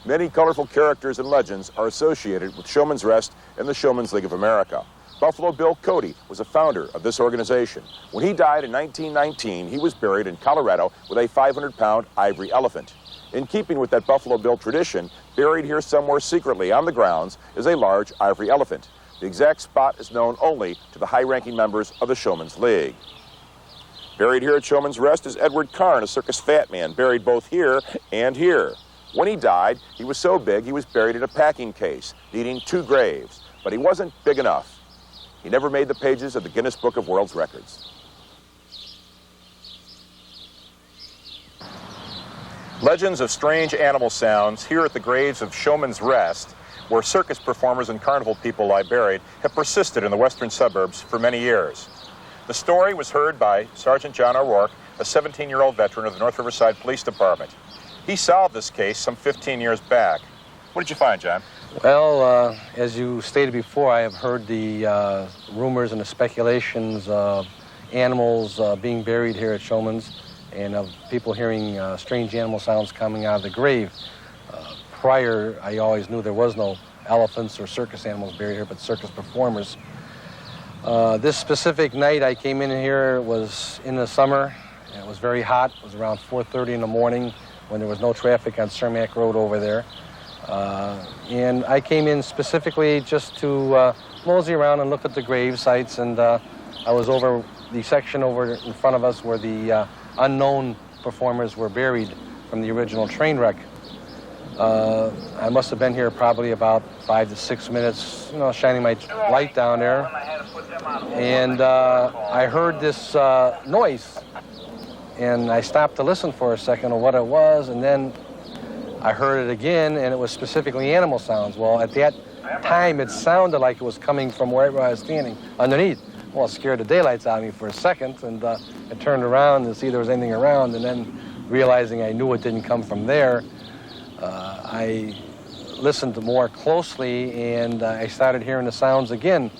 Speaker 2: Many colorful characters and legends are associated with Showman's Rest and the Showman's League of America. Buffalo Bill Cody was a founder of this organization. When he died in 1919, he was buried in Colorado with a 500-pound ivory elephant. In keeping with that Buffalo Bill tradition, buried here somewhere secretly on the grounds is a large ivory elephant. The exact spot is known only to the high-ranking members of the Showman's League. Buried here at Showman's Rest is Edward Carn, a circus fat man, buried both here and here. When he died, he was so big he was buried in a packing case, needing 2 graves, but he wasn't big enough. He never made the pages of the Guinness Book of World Records. Legends of strange animal sounds here at the graves of Showman's Rest, where circus performers and carnival people lie buried, have persisted in the western suburbs for many years. The story was heard by Sergeant John O'Rourke, a 17-year-old veteran of the North Riverside Police Department. He solved this case some 15 years back. What did you find, John?
Speaker 16: Well, as you stated before, I have heard the rumors and the speculations of animals being buried here at Showman's and of people hearing strange animal sounds coming out of the grave. Prior, I always knew there was no elephants or circus animals buried here, but circus performers. This specific night I came in here was in the summer. It was very hot. It was around 4:30 in the morning when there was no traffic on Cermak Road over there. And I came in specifically just to mosey around and look at the grave sites, and I was over the section over in front of us where the unknown performers were buried from the original train wreck. I must have been here probably about 5 to 6 minutes, you know, shining my light down there. And I heard this noise, and I stopped to listen for a second of what it was, and then I heard it again, and it was specifically animal sounds. Well, at that time, it sounded like it was coming from wherever I was standing underneath. Well, it scared the daylights out of me for a second, and I turned around to see if there was anything around, and then realizing I knew it didn't come from there, I listened more closely, and I started hearing the sounds again.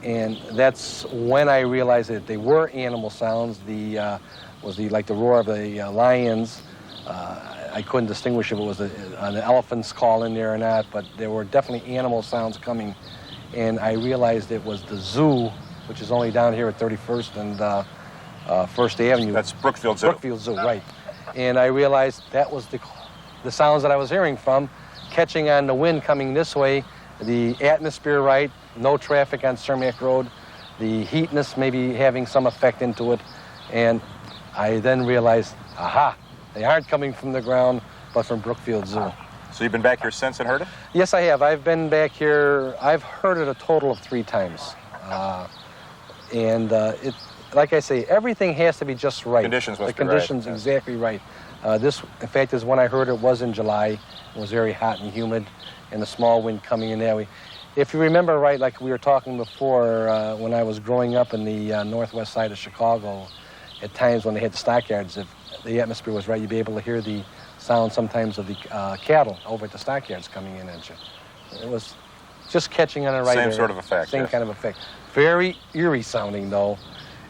Speaker 16: And that's when I realized that they were animal sounds. Like the roar of the lions. I couldn't distinguish if it was an elephant's call in there or not, but there were definitely animal sounds coming. And I realized it was the zoo, which is only down here at 31st and 1st Avenue.
Speaker 2: That's Brookfield Zoo.
Speaker 16: Brookfield Zoo, right. And I realized that was the sounds that I was hearing from, catching on the wind coming this way, the atmosphere right, no traffic on Cermak Road, the heatness maybe having some effect into it. And I then realized, aha, they aren't coming from the ground, but from Brookfield Zoo.
Speaker 2: So you've been back here since and heard it?
Speaker 16: Yes, I have. I've been back here, I've heard it a total of 3 times. Like I say, everything has to be just right.
Speaker 2: Conditions must
Speaker 16: be right. The conditions exactly right. This, in fact, is when I heard it was in July. It was very hot and humid, and a small wind coming in that way. If you remember right, like we were talking before, when I was growing up in the northwest side of Chicago, at times when they had the stockyards, if the atmosphere was right, you'd be able to hear the sound sometimes of the cattle over at the stockyards coming in at you. It was just catching on it right there.
Speaker 2: Same sort of effect.
Speaker 16: Same
Speaker 2: yes.
Speaker 16: kind of effect. Very eerie sounding, though,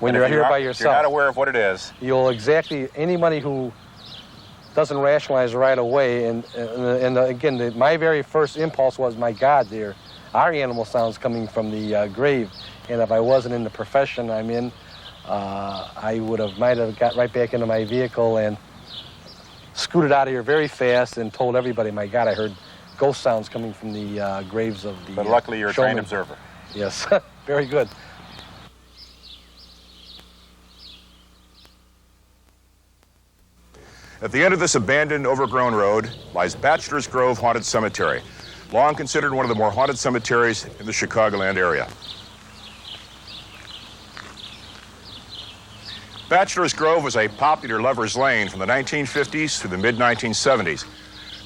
Speaker 16: when you're here by yourself.
Speaker 2: If you're not aware of what it is.
Speaker 16: You'll anybody who doesn't rationalize right away, and again, my very first impulse was, my God, there are animal sounds coming from the grave, and if I wasn't in the profession I'm in, I might have got right back into my vehicle and scooted out of here very fast and told everybody, my God, I heard ghost sounds coming from the graves of the
Speaker 2: But luckily you're a trained observer.
Speaker 16: Yes, very good.
Speaker 2: At the end of this abandoned, overgrown road lies Bachelor's Grove Haunted Cemetery, long considered one of the more haunted cemeteries in the Chicagoland area. Bachelor's Grove was a popular lover's lane from the 1950s through the mid-1970s.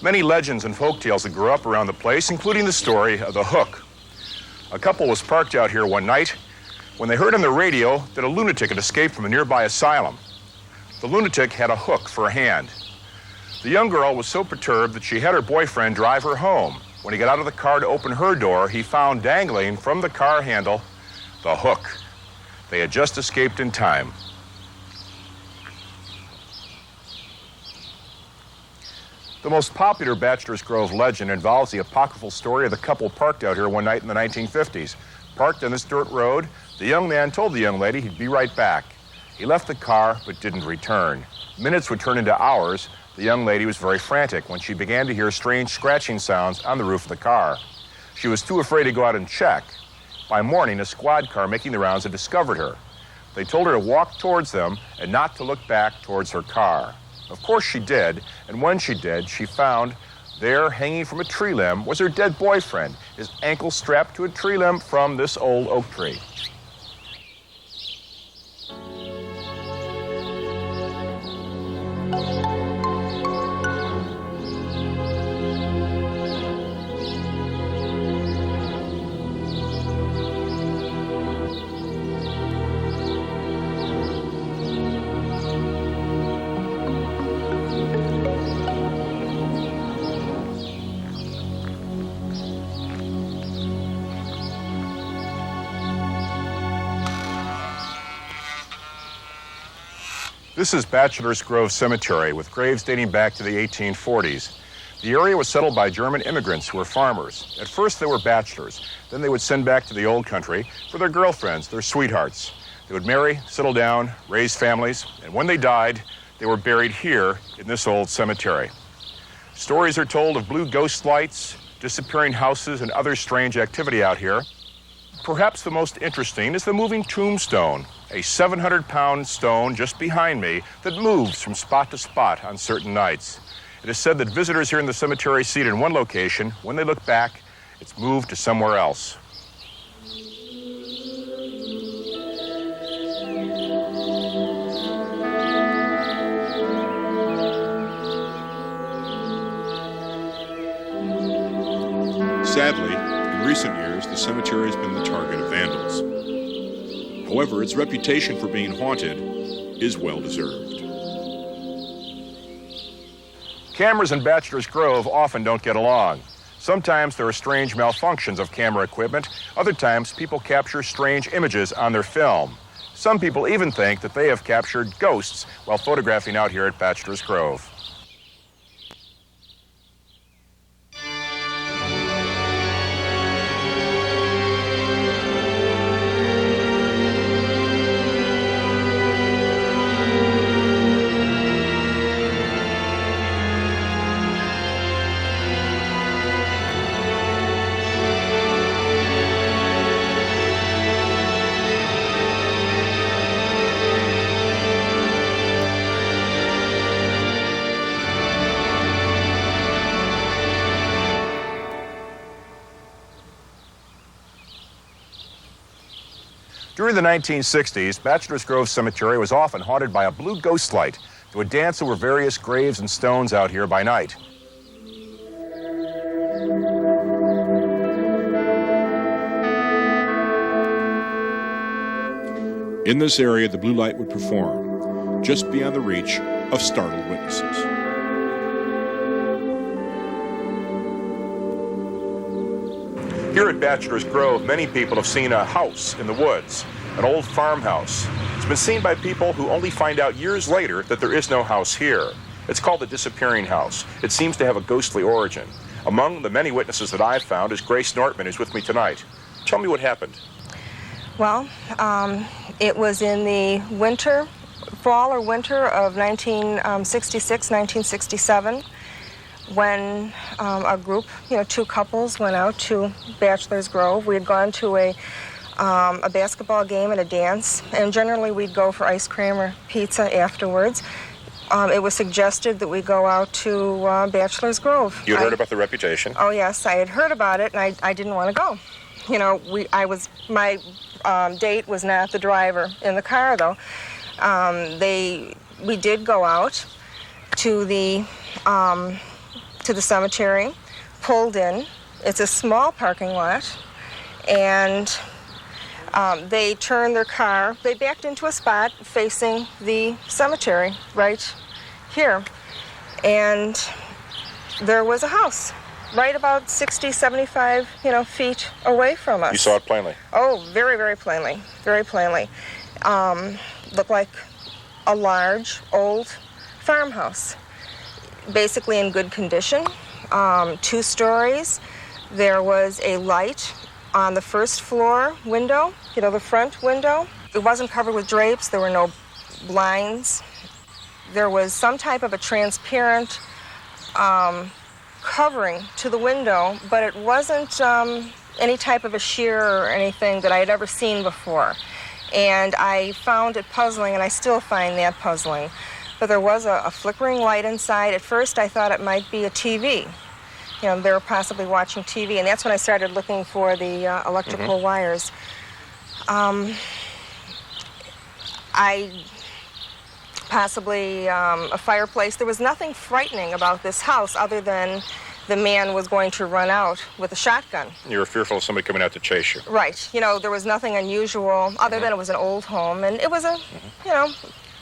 Speaker 2: Many legends and folktales that grew up around the place, including the story of the Hook. A couple was parked out here one night when they heard on the radio that a lunatic had escaped from a nearby asylum. The lunatic had a hook for a hand. The young girl was so perturbed that she had her boyfriend drive her home. When he got out of the car to open her door, he found dangling from the car handle the hook. They had just escaped in time. The most popular Bachelor's Grove legend involves the apocryphal story of the couple parked out here one night in the 1950s. Parked on this dirt road, the young man told the young lady he'd be right back. He left the car but didn't return. Minutes would turn into hours. The young lady was very frantic when she began to hear strange scratching sounds on the roof of the car. She was too afraid to go out and check. By morning, a squad car making the rounds had discovered her. They told her to walk towards them and not to look back towards her car. Of course she did, and when she did, she found there, hanging from a tree limb, was her dead boyfriend, his ankle strapped to a tree limb from this old oak tree. This is Bachelor's Grove Cemetery, with graves dating back to the 1840s. The area was settled by German immigrants who were farmers. At first they were bachelors. Then they would send back to the old country for their girlfriends, their sweethearts. They would marry, settle down, raise families, and when they died, they were buried here in this old cemetery. Stories are told of blue ghost lights, disappearing houses, and other strange activity out here. Perhaps the most interesting is the moving tombstone, a 700-pound stone just behind me that moves from spot to spot on certain nights. It is said that visitors here in the cemetery see it in one location. When they look back, it's moved to somewhere else.
Speaker 1: Sadly, in recent years, the cemetery has been the target of vandals. However, its reputation for being haunted is well-deserved.
Speaker 2: Cameras in Bachelor's Grove often don't get along. Sometimes there are strange malfunctions of camera equipment. Other times, people capture strange images on their film. Some people even think that they have captured ghosts while photographing out here at Bachelor's Grove. During the 1960s, Bachelor's Grove Cemetery was often haunted by a blue ghost light that would dance over various graves and stones out here by night.
Speaker 1: In this area, the blue light would perform, just beyond the reach of startled witnesses.
Speaker 2: Here at Bachelor's Grove, many people have seen a house in the woods, an old farmhouse. It's been seen by people who only find out years later that there is no house here. It's called the disappearing house. It seems to have a ghostly origin. Among the many witnesses that I've found is Grace Nortman, who's with me tonight. Tell me what happened.
Speaker 17: Well, it was in the fall or winter of 1966, 1967. When a group, two couples went out to Bachelor's Grove. We had gone to a basketball game and a dance, and generally we'd go for ice cream or pizza afterwards. It was suggested that we go out to Bachelor's Grove.
Speaker 2: You heard about the reputation?
Speaker 17: Oh yes, I had heard about it, and I didn't want to go. My date was not the driver in the car though. We did go out to the cemetery, pulled in. It's a small parking lot, and they turned their car, they backed into a spot facing the cemetery right here. And there was a house right about 60, 75, feet away from us.
Speaker 2: You saw it plainly?
Speaker 17: Oh, very, very plainly, very plainly. Looked like a large, old farmhouse, basically in good condition, 2 stories. There was a light on the first floor window, the front window. It wasn't covered with drapes. There were no blinds. There was some type of a transparent covering to the window, but it wasn't any type of a sheer or anything that I had ever seen before. And I found it puzzling, and I still find that puzzling. But there was a flickering light inside. At first, I thought it might be a TV. They were possibly watching TV, and that's when I started looking for the electrical wires. Possibly a fireplace. There was nothing frightening about this house other than the man was going to run out with a shotgun.
Speaker 2: You were fearful of somebody coming out to chase you.
Speaker 17: Right. There was nothing unusual other than it was an old home, and it was
Speaker 2: Now,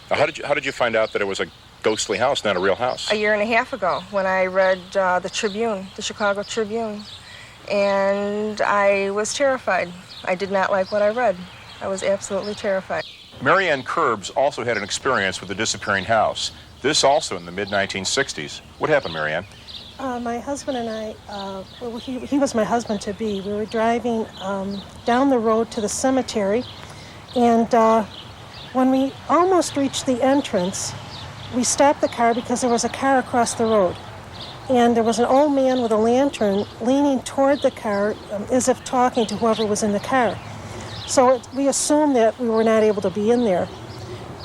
Speaker 2: how did you find out that it was a ghostly house, not a real house?
Speaker 17: A year and a half ago, when I read the Tribune, the Chicago Tribune, and I was terrified. I did not like what I read. I was absolutely terrified.
Speaker 2: Mary Ann Curbs also had an experience with the disappearing house. This also in the mid-1960s. What happened, Mary Ann?
Speaker 18: My husband and I, well, he was my husband-to-be. We were driving down the road to the cemetery, and when we almost reached the entrance, we stopped the car because there was a car across the road. And there was an old man with a lantern leaning toward the car as if talking to whoever was in the car. So we assumed that we were not able to be in there.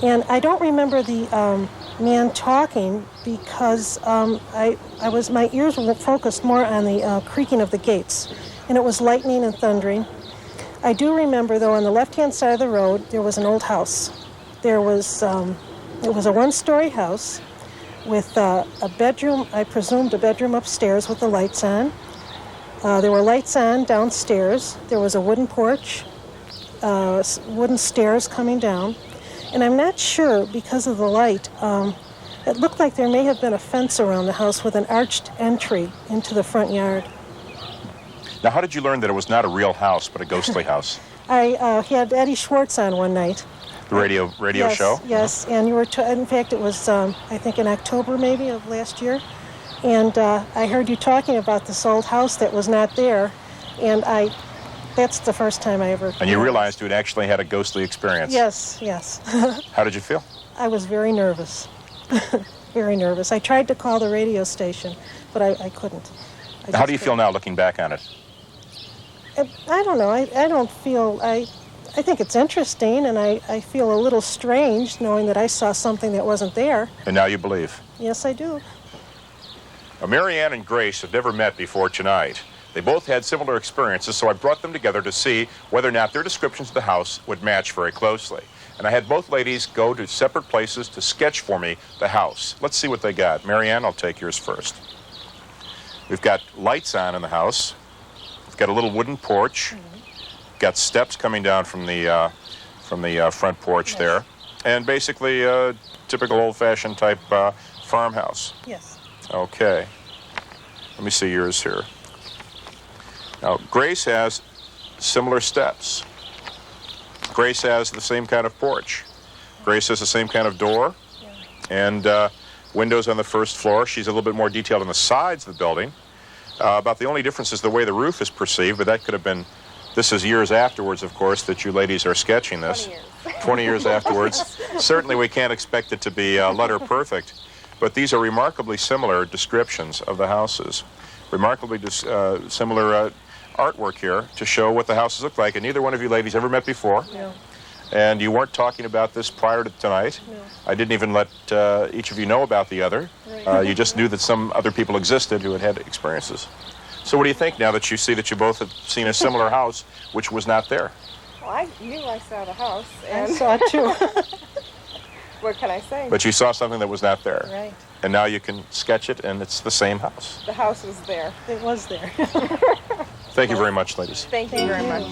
Speaker 18: And I don't remember the man talking because my ears were focused more on the creaking of the gates. And it was lightning and thundering. I do remember, though, on the left-hand side of the road, there was an old house. It was a one-story house with a bedroom, I presumed a bedroom upstairs with the lights on. There were lights on downstairs. There was a wooden porch, wooden stairs coming down. And I'm not sure, because of the light, it looked like there may have been a fence around the house with an arched entry into the front yard.
Speaker 2: Now, how did you learn that it was not a real house, but a ghostly house?
Speaker 18: I had Eddie Schwartz on one night.
Speaker 2: The radio
Speaker 18: yes,
Speaker 2: show?
Speaker 18: Yes, and you were. In fact, it was I think in October maybe of last year, and I heard you talking about this old house that was not there, and that's the first time I ever.
Speaker 2: And you realized you had actually had a ghostly experience.
Speaker 18: Yes, yes.
Speaker 2: How did you feel?
Speaker 18: I was very nervous, very nervous. I tried to call the radio station, but I couldn't.
Speaker 2: How do you feel now, looking back on it?
Speaker 18: I don't know. I don't feel. I think it's interesting, and I feel a little strange knowing that I saw something that wasn't there.
Speaker 2: And now you believe?
Speaker 18: Yes, I do.
Speaker 2: Now, Mary Ann and Grace have never met before tonight. They both had similar experiences, so I brought them together to see whether or not their descriptions of the house would match very closely. And I had both ladies go to separate places to sketch for me the house. Let's see what they got. Mary Ann, I'll take yours first. We've got lights on in the house. We've got a little wooden porch. Got steps coming down from the front porch there, and basically a typical old-fashioned type farmhouse.
Speaker 18: Yes.
Speaker 2: Okay. Let me see yours here. Now, Grace has similar steps. Grace has the same kind of porch. Grace has the same kind of door, and windows on the first floor. She's a little bit more detailed on the sides of the building. About the only difference is the way the roof is perceived, but that could have been. This is years afterwards, of course, that you ladies are sketching this. 20 years afterwards. Certainly we can't expect it to be letter perfect, but these are remarkably similar descriptions of the houses. Remarkably similar artwork here to show what the houses look like, and neither one of you ladies ever met before.
Speaker 18: No.
Speaker 2: And you weren't talking about this prior to tonight.
Speaker 18: No.
Speaker 2: I didn't even let each of you know about the other.
Speaker 18: Right.
Speaker 2: You just knew that some other people existed who had had experiences. So what do you think now that you see that you both have seen a similar house, which was not there?
Speaker 17: Well, I knew I saw the house.
Speaker 18: I saw it too.
Speaker 17: What can I say?
Speaker 2: But you saw something that was not there.
Speaker 18: Right.
Speaker 2: And now you can sketch it, and it's the same house.
Speaker 17: The house was there.
Speaker 18: It was there.
Speaker 2: Thank you very much, ladies.
Speaker 17: Thank you very much.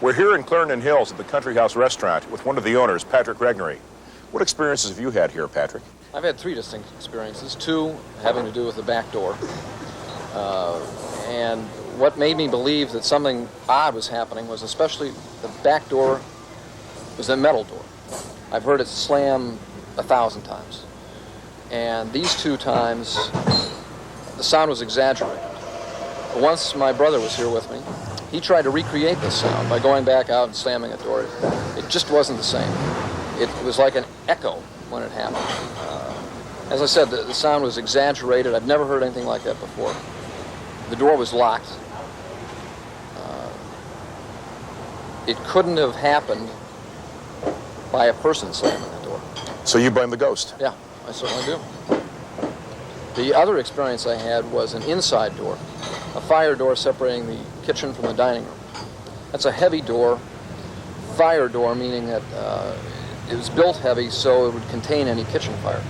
Speaker 2: We're here in Clarendon Hills at the Country House Restaurant with one of the owners, Patrick Regnery. What experiences have you had here, Patrick?
Speaker 19: I've had three distinct experiences, two having to do with the back door. And what made me believe that something odd was happening was especially the back door was a metal door. I've heard it slam 1,000 times. And these two times, the sound was exaggerated. Once my brother was here with me, he tried to recreate this sound by going back out and slamming a door. It just wasn't the same. It was like an echo when it happened. As I said, the sound was exaggerated. I've never heard anything like that before. The door was locked. It couldn't have happened by a person slamming the door.
Speaker 2: So you blame the ghost?
Speaker 19: Yeah, I certainly do. The other experience I had was an inside door, a fire door separating the kitchen from the dining room. That's a heavy door, fire door, meaning that it was built heavy so it would contain any kitchen fire.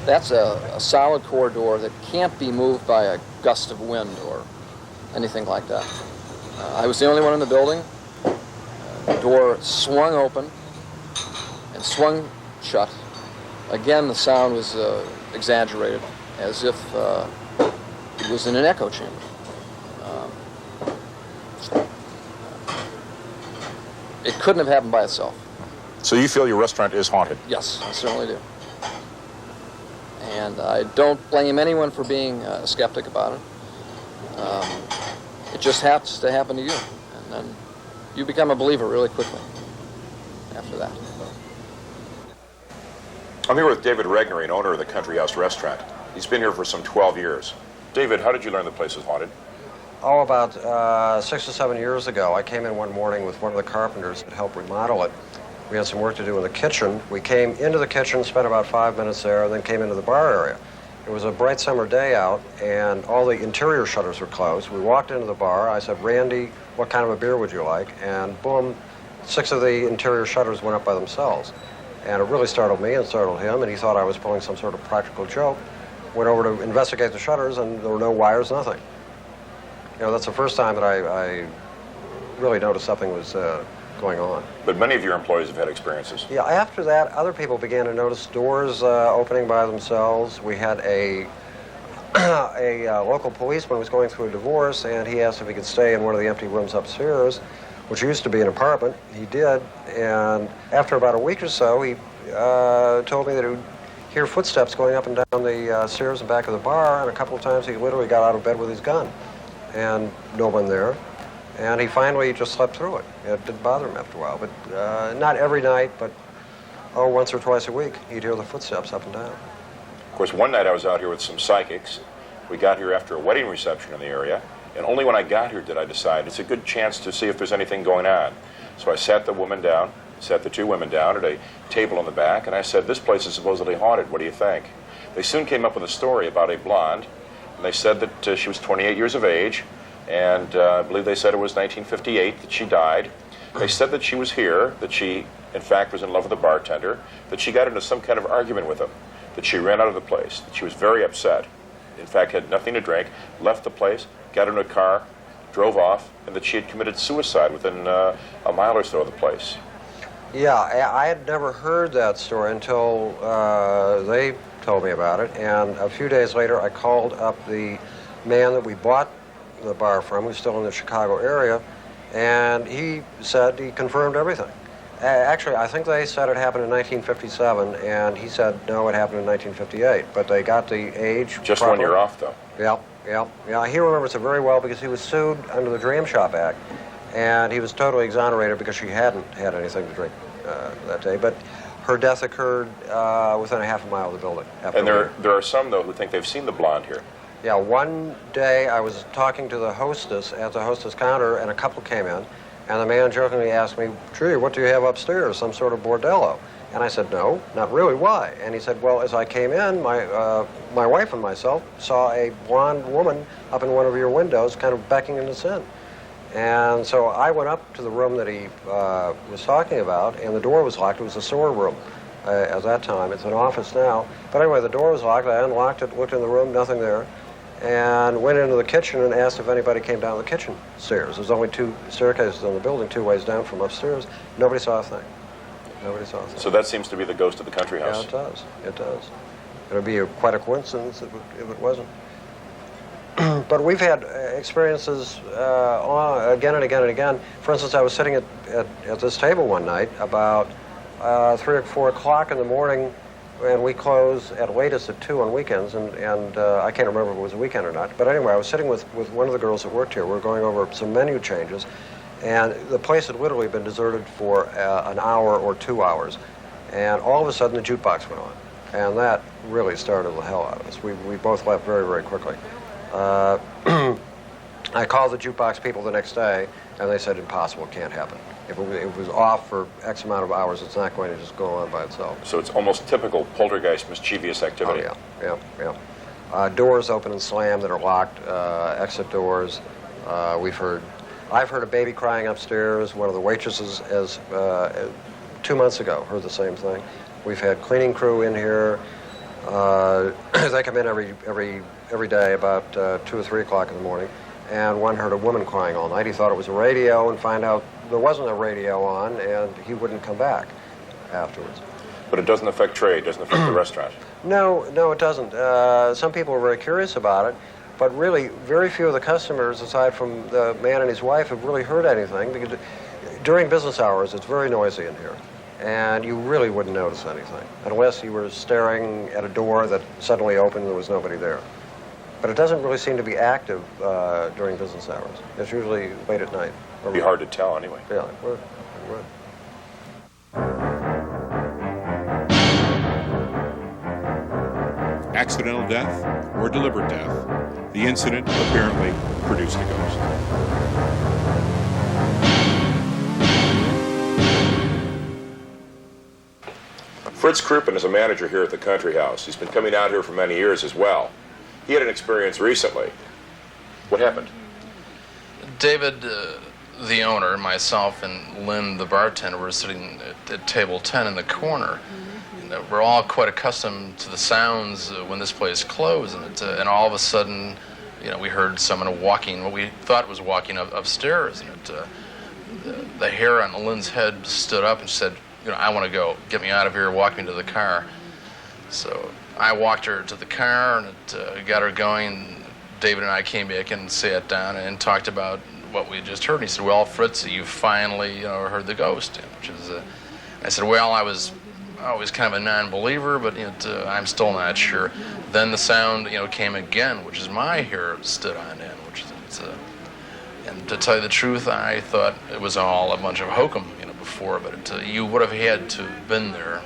Speaker 19: That's a solid core door that can't be moved by a gust of wind or anything like that. I was the only one in the building. The door swung open and swung shut. Again, the sound was exaggerated, as if it was in an echo chamber. It couldn't have happened by itself.
Speaker 2: So you feel your restaurant is haunted?
Speaker 19: Yes, I certainly do. And I don't blame anyone for being a skeptic about it. It just happens to happen to you. And then you become a believer really quickly after that.
Speaker 2: I'm here with David Regnery, owner of the Country House Restaurant. He's been here for some 12 years. David, how did you learn the place is haunted?
Speaker 20: Oh, about 6 or 7 years ago, I came in one morning with one of the carpenters that helped remodel it. We had some work to do in the kitchen. We came into the kitchen, spent about 5 minutes there, and then came into the bar area. It was a bright summer day out, and all the interior shutters were closed. We walked into the bar. I said, "Randy, what kind of a beer would you like?" And boom, 6 of the interior shutters went up by themselves. And it really startled me and startled him, and he thought I was pulling some sort of practical joke. Went over to investigate the shutters, and there were no wires, nothing. You know, that's the first time that I really noticed something was going on.
Speaker 2: But many of your employees have had experiences.
Speaker 20: Yeah, after that, other people began to notice doors opening by themselves. We had a local policeman who was going through a divorce, and he asked if he could stay in one of the empty rooms upstairs, which used to be an apartment. He did, and after about a week or so, he told me that he would hear footsteps going up and down the stairs and back of the bar, and a couple of times he literally got out of bed with his gun, and no one there. And he finally just slept through it. It didn't bother him after a while, but not every night, but once or twice a week, he'd hear the footsteps up and down.
Speaker 2: Of course, one night I was out here with some psychics. We got here after a wedding reception in the area, and only when I got here did I decide it's a good chance to see if there's anything going on. So I sat the two women down at a table in the back, and I said, "This place is supposedly haunted. What do you think?" They soon came up with a story about a blonde, and they said that she was 28 years of age, and I believe they said it was 1958 that she died. They said that she was here, that she, in fact, was in love with a bartender, that she got into some kind of argument with him, that she ran out of the place, that she was very upset, in fact, had nothing to drink, left the place, got in a car, drove off, and that she had committed suicide within a mile or so of the place.
Speaker 20: Yeah, I had never heard that story until they told me about it, and a few days later I called up the man that we bought the bar from, who's still in the Chicago area, and he said he confirmed everything. Actually, I think they said it happened in 1957, and he said no, it happened in 1958, but they got the age
Speaker 2: Just
Speaker 20: properly.
Speaker 2: 1 year off, though.
Speaker 20: Yeah, he remembers it very well because he was sued under the Dram Shop Act, and he was totally exonerated because she hadn't had anything to drink that day, but her death occurred within a half a mile of the building.
Speaker 2: And there are some, though, who think they've seen the blonde here.
Speaker 20: Yeah, one day I was talking to the hostess at the hostess counter, and a couple came in, and the man jokingly asked me, "Gee, what do you have upstairs, some sort of bordello?" And I said, "No, not really, why?" And he said, "Well, as I came in, my wife and myself saw a blonde woman up in one of your windows kind of beckoning us in." And so I went up to the room that he was talking about, and the door was locked. It was a sewer room at that time. It's an office now. But anyway, the door was locked. I unlocked it, looked in the room, nothing there, and went into the kitchen and asked if anybody came down the kitchen stairs. There's only 2 staircases in the building, 2 ways down from upstairs. Nobody saw a thing. Nobody saw a thing.
Speaker 2: So that seems to be the ghost of the country house.
Speaker 20: Yeah, it does. It does. It would be quite a coincidence if it wasn't. But we've had experiences again and again and again. For instance, I was sitting at this table one night about 3 or 4 o'clock in the morning, and we close at latest at 2 on weekends, and I can't remember if it was a weekend or not. But anyway, I was sitting with one of the girls that worked here. We were going over some menu changes, and the place had literally been deserted for an hour or 2 hours. And all of a sudden, the jukebox went on. And that really startled the hell out of us. We both left very, very quickly. I called the jukebox people the next day, and they said, "Impossible, it can't happen. If it was off for X amount of hours, it's not going to just go on by itself."
Speaker 2: So it's almost typical poltergeist mischievous activity.
Speaker 20: Oh, yeah. Doors open and slam that are locked, exit doors. I've heard a baby crying upstairs. One of the waitresses, 2 months ago, heard the same thing. We've had cleaning crew in here. They come in every day about 2 or 3 o'clock in the morning, and one heard a woman crying all night. He thought it was a radio and find out there wasn't a radio on, and he wouldn't come back afterwards.
Speaker 2: But it doesn't affect trade, doesn't affect the restaurant.
Speaker 20: No, it doesn't. Some people are very curious about it, but really very few of the customers, aside from the man and his wife, have really heard anything, because during business hours it's very noisy in here, and you really wouldn't notice anything unless you were staring at a door that suddenly opened and there was nobody there. But it doesn't really seem to be active during business hours. It's usually late at night.
Speaker 2: It'd be hard to tell anyway.
Speaker 20: Yeah, it would.
Speaker 1: Accidental death or deliberate death, the incident apparently produced a ghost.
Speaker 2: Fritz Kruppen is a manager here at the Country House. He's been coming out here for many years as well. He had an experience recently. What happened?
Speaker 21: David, the owner, myself, and Lynn, the bartender, were sitting at table 10 in the corner. We're all quite accustomed to the sounds when this place closed, and all of a sudden, we heard someone walking, what we thought was walking upstairs, and the hair on Lynn's head stood up and said, I want to go. Get me out of here. Walk me to the car. So I walked her to the car and got her going. David and I came back and sat down and talked about what we had just heard. And he said, well, Fritz, you finally heard the ghost. Which is, I said, well, I was always kind of a non-believer, but I'm still not sure. Then the sound came again, which is my hair stood on end, which is and to tell you the truth, I thought it was all a bunch of hokum before, but you would have had to have been there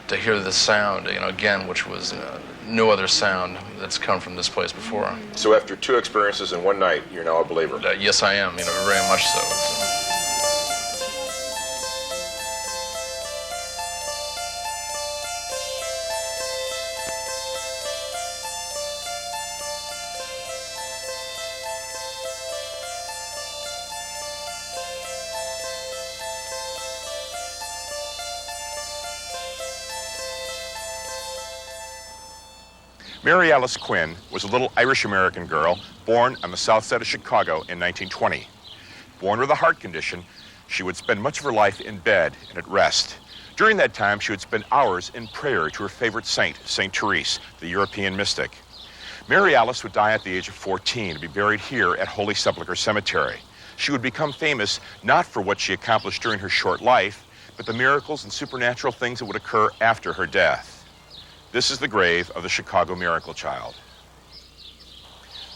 Speaker 21: to hear the sound, again, which was no other sound that's come from this place before.
Speaker 2: So after 2 experiences in one night, you're now a believer?
Speaker 21: Yes, I am, very much so.
Speaker 2: Mary Alice Quinn was a little Irish-American girl born on the south side of Chicago in 1920. Born with a heart condition, she would spend much of her life in bed and at rest. During that time, she would spend hours in prayer to her favorite saint, St. Therese, the European mystic. Mary Alice would die at the age of 14 and be buried here at Holy Sepulchre Cemetery. She would become famous not for what she accomplished during her short life, but the miracles and supernatural things that would occur after her death. This is the grave of the Chicago Miracle Child.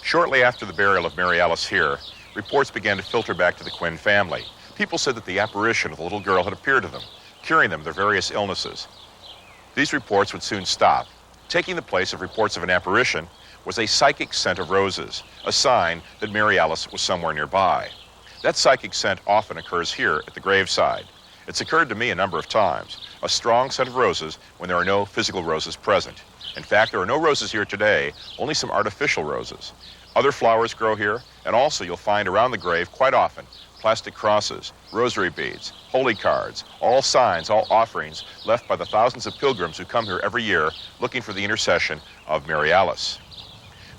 Speaker 2: Shortly after the burial of Mary Alice here, reports began to filter back to the Quinn family. People said that the apparition of the little girl had appeared to them, curing them of their various illnesses. These reports would soon stop. Taking the place of reports of an apparition was a psychic scent of roses, a sign that Mary Alice was somewhere nearby. That psychic scent often occurs here at the graveside. It's occurred to me a number of times, a strong scent of roses when there are no physical roses present. In fact, there are no roses here today, only some artificial roses. Other flowers grow here, and also you'll find around the grave quite often plastic crosses, rosary beads, holy cards, all signs, all offerings left by the thousands of pilgrims who come here every year looking for the intercession of Mary Alice.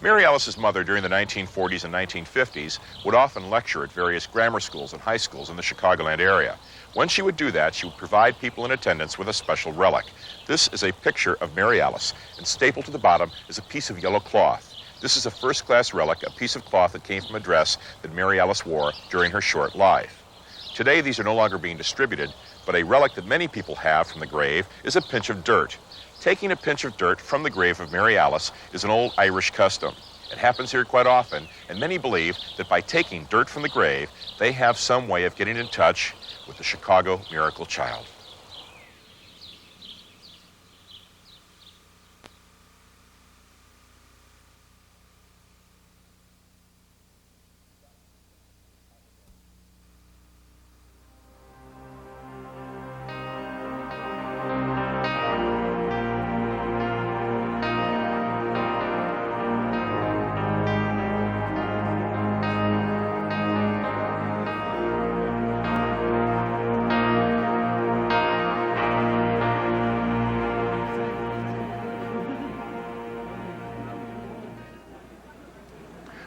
Speaker 2: Mary Alice's mother during the 1940s and 1950s would often lecture at various grammar schools and high schools in the Chicagoland area. When she would do that, she would provide people in attendance with a special relic. This is a picture of Mary Alice, and stapled to the bottom is a piece of yellow cloth. This is a first-class relic, a piece of cloth that came from a dress that Mary Alice wore during her short life. Today, these are no longer being distributed, but a relic that many people have from the grave is a pinch of dirt. Taking a pinch of dirt from the grave of Mary Alice is an old Irish custom. It happens here quite often, and many believe that by taking dirt from the grave, they have some way of getting in touch with the Chicago Miracle Child.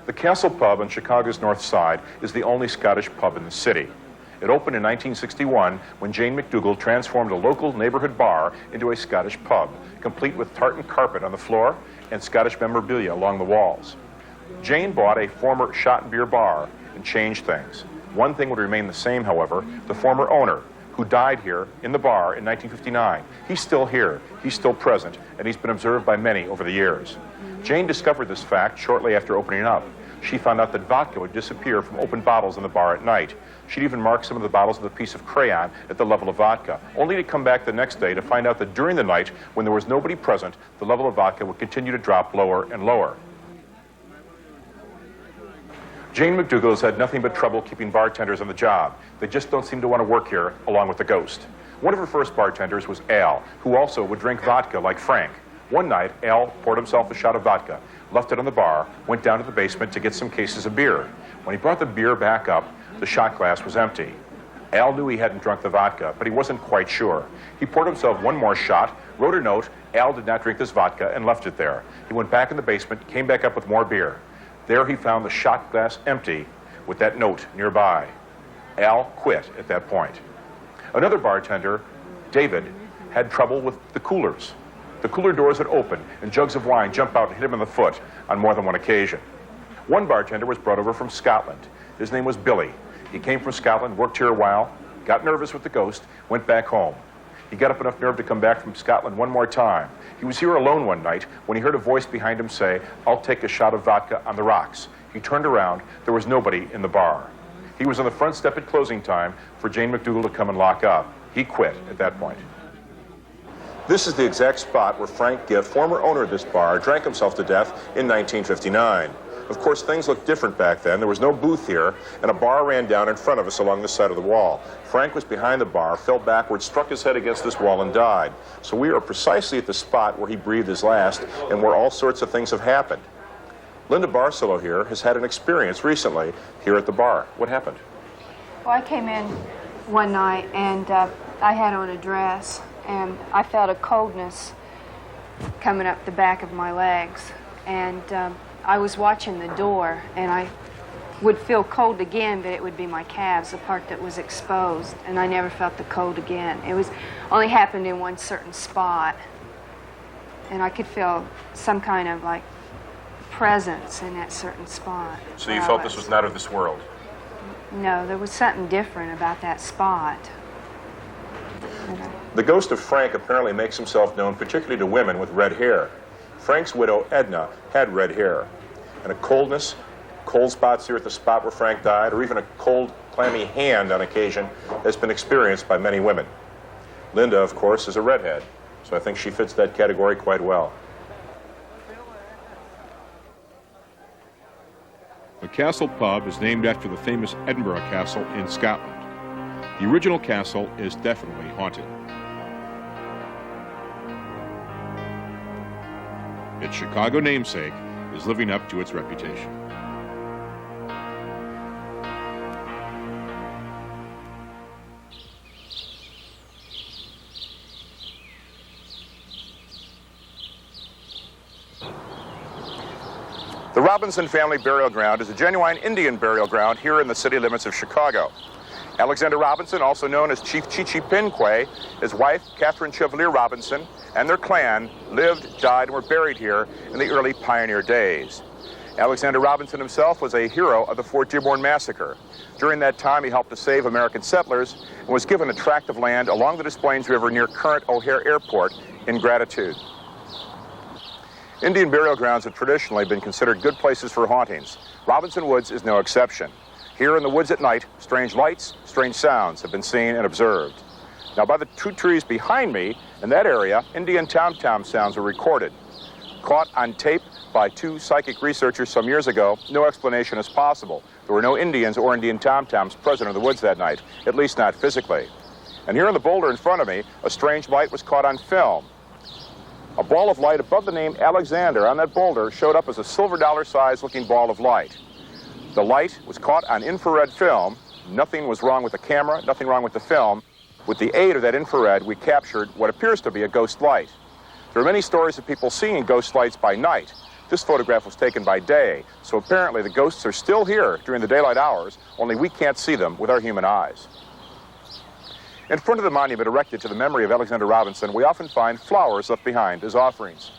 Speaker 2: The Castle Pub on Chicago's North Side is the only Scottish pub in the city. It opened in 1961 when Jane McDougall transformed a local neighborhood bar into a Scottish pub, complete with tartan carpet on the floor and Scottish memorabilia along the walls. Jane bought a former shot and beer bar and changed things. One thing would remain the same, however: the former owner, who died here in the bar in 1959. He's still here, he's still present, and he's been observed by many over the years. Jane discovered this fact shortly after opening up. She found out that vodka would disappear from open bottles in the bar at night. She'd even mark some of the bottles with a piece of crayon at the level of vodka, only to come back the next day to find out that during the night, when there was nobody present, the level of vodka would continue to drop lower and lower. Jane McDougall has had nothing but trouble keeping bartenders on the job. They just don't seem to want to work here, along with the ghost. One of her first bartenders was Al, who also would drink vodka like Frank. One night, Al poured himself a shot of vodka, left it on the bar, went down to the basement to get some cases of beer. When he brought the beer back up, the shot glass was empty. Al knew he hadn't drunk the vodka, but he wasn't quite sure. He poured himself one more shot, wrote a note: Al did not drink this vodka, and left it there. He went back in the basement, came back up with more beer. There he found the shot glass empty with that note nearby. Al quit at that point. Another bartender, David, had trouble with the coolers. The cooler doors would open and jugs of wine jump out and hit him in the foot on more than one occasion. One bartender was brought over from Scotland. His name was Billy. He came from Scotland, worked here a while, got nervous with the ghost, went back home. He got up enough nerve to come back from Scotland one more time. He was here alone one night when he heard a voice behind him say, "I'll take a shot of vodka on the rocks." He turned around. There was nobody in the bar. He was on the front step at closing time for Jane McDougall to come and lock up. He quit at that point. This is the exact spot where Frank Giff, former owner of this bar, drank himself to death in 1959. Of course, things looked different back then. There was no booth here, and a bar ran down in front of us along the side of the wall. Frank was behind the bar, fell backwards, struck his head against this wall, and died. So we are precisely at the spot where he breathed his last and where all sorts of things have happened. Linda Barcelo here has had an experience recently here at the bar. What happened?
Speaker 4: Well, I came in one night, and I had on a dress, and I felt a coldness coming up the back of my legs. And I was watching the door, and I would feel cold again, but it would be my calves, the part that was exposed, and I never felt the cold again. It was only happened in one certain spot, and I could feel some kind of like presence in that certain spot.
Speaker 2: So you felt this was not of this world?
Speaker 4: No, there was something different about that spot.
Speaker 2: The ghost of Frank apparently makes himself known particularly to women with red hair. Frank's widow, Edna, had red hair. And a coldness, cold spots here at the spot where Frank died, or even a cold, clammy hand on occasion, has been experienced by many women. Linda, of course, is a redhead, so I think she fits that category quite well.
Speaker 1: The Castle Pub is named after the famous Edinburgh Castle in Scotland. The original castle is definitely haunted. Its Chicago namesake is living up to its reputation.
Speaker 2: The Robinson family burial ground is a genuine Indian burial ground here in the city limits of Chicago. Alexander Robinson, also known as Chief Chichipinque, his wife, Catherine Chevalier Robinson, and their clan lived, died, and were buried here in the early pioneer days. Alexander Robinson himself was a hero of the Fort Dearborn Massacre. During that time, he helped to save American settlers and was given a tract of land along the Des Plaines River near current O'Hare Airport in gratitude. Indian burial grounds have traditionally been considered good places for hauntings. Robinson Woods is no exception. Here in the woods at night, strange lights, strange sounds have been seen and observed. Now, by the two trees behind me, in that area, Indian tom-tom sounds were recorded. Caught on tape by two psychic researchers some years ago, no explanation is possible. There were no Indians or Indian tom-toms present in the woods that night, at least not physically. And here on the boulder in front of me, a strange light was caught on film. A ball of light above the name Alexander on that boulder showed up as a silver dollar-sized looking ball of light. The light was caught on infrared film. Nothing was wrong with the camera, nothing wrong with the film. With the aid of that infrared, we captured what appears to be a ghost light. There are many stories of people seeing ghost lights by night. This photograph was taken by day, so apparently the ghosts are still here during the daylight hours, only we can't see them with our human eyes. In front of the monument erected to the memory of Alexander Robinson, we often find flowers left behind as offerings.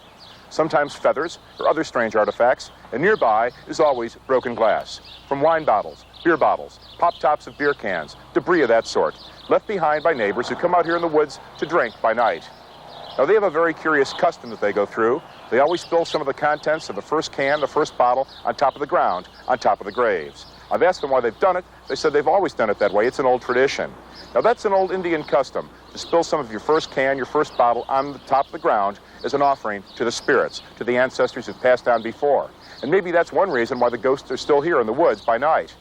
Speaker 2: Sometimes feathers or other strange artifacts, and nearby is always broken glass, from wine bottles, beer bottles, pop tops of beer cans, debris of that sort, left behind by neighbors who come out here in the woods to drink by night. Now, they have a very curious custom that they go through. They always spill some of the contents of the first can, the first bottle, on top of the ground, on top of the graves. I've asked them why they've done it. They said they've always done it that way. It's an old tradition. Now, that's an old Indian custom, to spill some of your first can, your first bottle on the top of the ground as an offering to the spirits, to the ancestors who've passed on before. And maybe that's one reason why the ghosts are still here in the woods by night.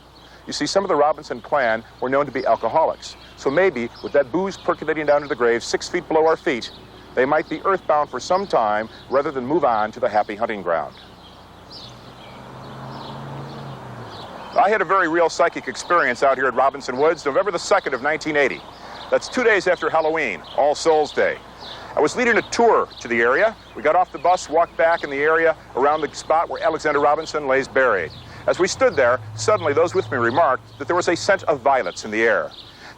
Speaker 2: You see, some of the Robinson clan were known to be alcoholics. So maybe, with that booze percolating down to the grave 6 feet below our feet, they might be earthbound for some time rather than move on to the happy hunting ground. I had a very real psychic experience out here at Robinson Woods, November the 2nd of 1980. That's 2 days after Halloween, All Souls Day. I was leading a tour to the area. We got off the bus, walked back in the area around the spot where Alexander Robinson lays buried. As we stood there, suddenly those with me remarked that there was a scent of violets in the air.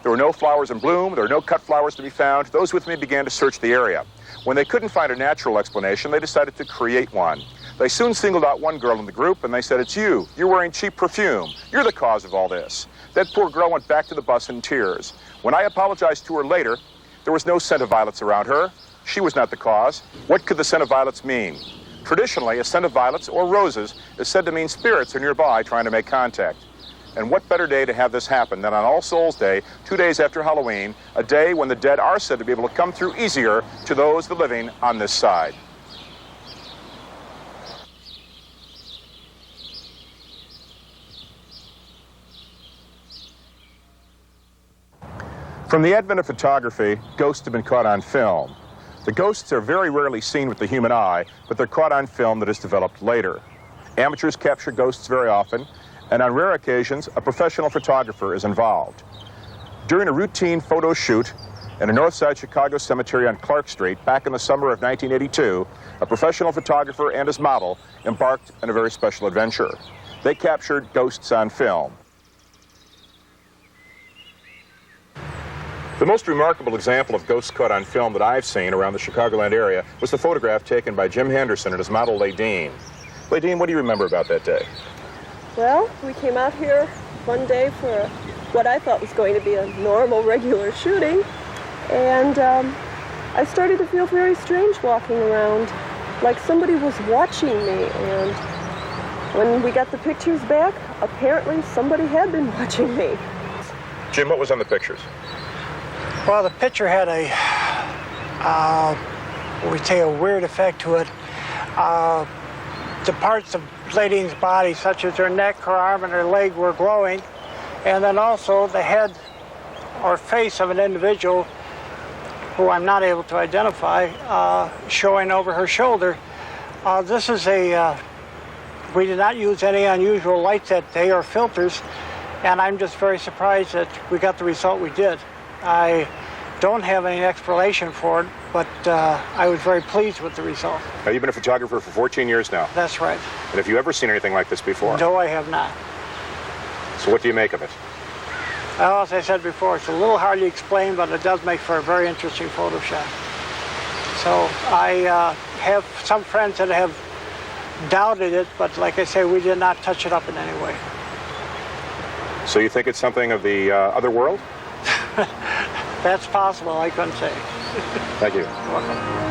Speaker 2: There were no flowers in bloom, there were no cut flowers to be found. Those with me began to search the area. When they couldn't find a natural explanation, they decided to create one. They soon singled out one girl in the group, and they said, "It's you. You're wearing cheap perfume. You're the cause of all this." That poor girl went back to the bus in tears. When I apologized to her later, there was no scent of violets around her. She was not the cause. What could the scent of violets mean? Traditionally, a scent of violets or roses is said to mean spirits are nearby trying to make contact. And what better day to have this happen than on All Souls Day, 2 days after Halloween, a day when the dead are said to be able to come through easier to those the living on this side. From the advent of photography, ghosts have been caught on film. The ghosts are very rarely seen with the human eye, but they're caught on film that is developed later. Amateurs capture ghosts very often, and on rare occasions, a professional photographer is involved. During a routine photo shoot in a Northside Chicago cemetery on Clark Street back in the summer of 1982, a professional photographer and his model embarked on a very special adventure. They captured ghosts on film. The most remarkable example of ghosts caught on film that I've seen around the Chicagoland area was the photograph taken by Jim Henderson and his model, Ladine. Ladine, what do you remember about that day?
Speaker 9: Well, we came out here one day for what I thought was going to be a normal, regular shooting, and I started to feel very strange walking around, like somebody was watching me, and when we got the pictures back, apparently somebody had been watching me.
Speaker 2: Jim, what was on the pictures?
Speaker 3: Well, the picture had a, we say, a weird effect to it. The parts of Ladine's body, such as her neck, her arm, and her leg, were glowing. And then also the head or face of an individual who I'm not able to identify, showing over her shoulder. This is we did not use any unusual lights that day or filters, and I'm just very surprised that we got the result we did. I don't have any explanation for it, but I was very pleased with the result.
Speaker 2: Now, you've been a photographer for 14 years now.
Speaker 3: That's right.
Speaker 2: And have you ever seen anything like this before?
Speaker 3: No, I have not.
Speaker 2: So what do you make of it?
Speaker 3: Well, as I said before, it's a little hard to explain, but it does make for a very interesting photo shot. So I have some friends that have doubted it, but like I say, we did not touch it up in any way.
Speaker 2: So you think it's something of the other world?
Speaker 3: That's possible, I couldn't say.
Speaker 2: Thank you.
Speaker 3: You're welcome.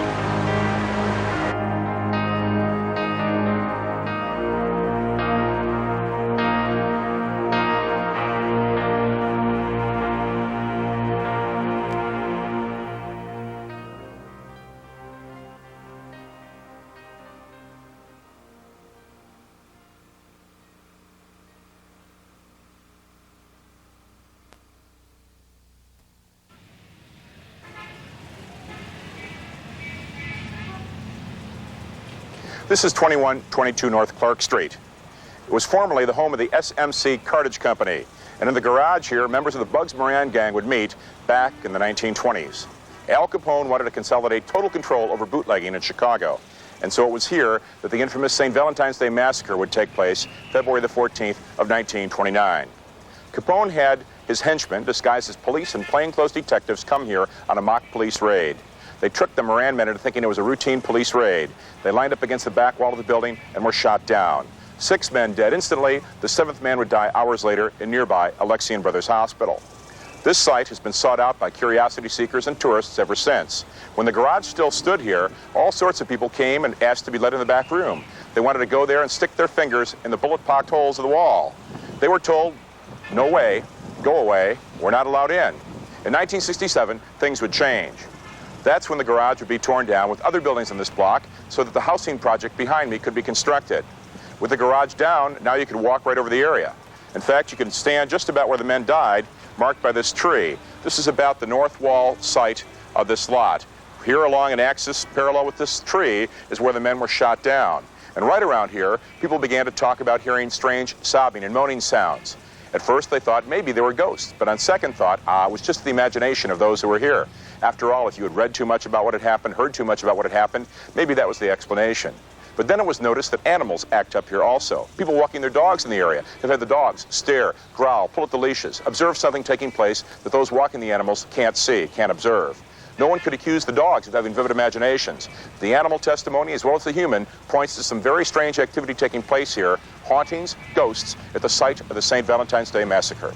Speaker 2: This is 2122 North Clark Street. It was formerly the home of the SMC Cartage Company, and in the garage here, members of the Bugs Moran gang would meet back in the 1920s. Al Capone wanted to consolidate total control over bootlegging in Chicago, And so it was here that the infamous St. Valentine's Day Massacre would take place February the 14th of 1929. Capone had his henchmen, disguised as police and plainclothes detectives, come here on a mock police raid. They tricked the Moran men into thinking it was a routine police raid. They lined up against the back wall of the building and were shot down. 6 men dead instantly. The 7th man would die hours later in nearby Alexian Brothers Hospital. This site has been sought out by curiosity seekers and tourists ever since. When the garage still stood here, all sorts of people came and asked to be let in the back room. They wanted to go there and stick their fingers in the bullet-pocked holes of the wall. They were told, no way, go away, we're not allowed in. In 1967, things would change. That's when the garage would be torn down with other buildings in this block so that the housing project behind me could be constructed. With the garage down, now you could walk right over the area. In fact, you can stand just about where the men died, marked by this tree. This is about the north wall site of this lot. Here along an axis parallel with this tree is where the men were shot down. And right around here, people began to talk about hearing strange sobbing and moaning sounds. At first they thought maybe they were ghosts, but on second thought, it was just the imagination of those who were here. After all, if you had read too much about what had happened, heard too much about what had happened, maybe that was the explanation. But then it was noticed that animals act up here also. People walking their dogs in the area have had the dogs stare, growl, pull at the leashes, observe something taking place that those walking the animals can't see, can't observe. No one could accuse the dogs of having vivid imaginations. The animal testimony, as well as the human, points to some very strange activity taking place here, hauntings, ghosts, at the site of the St. Valentine's Day Massacre.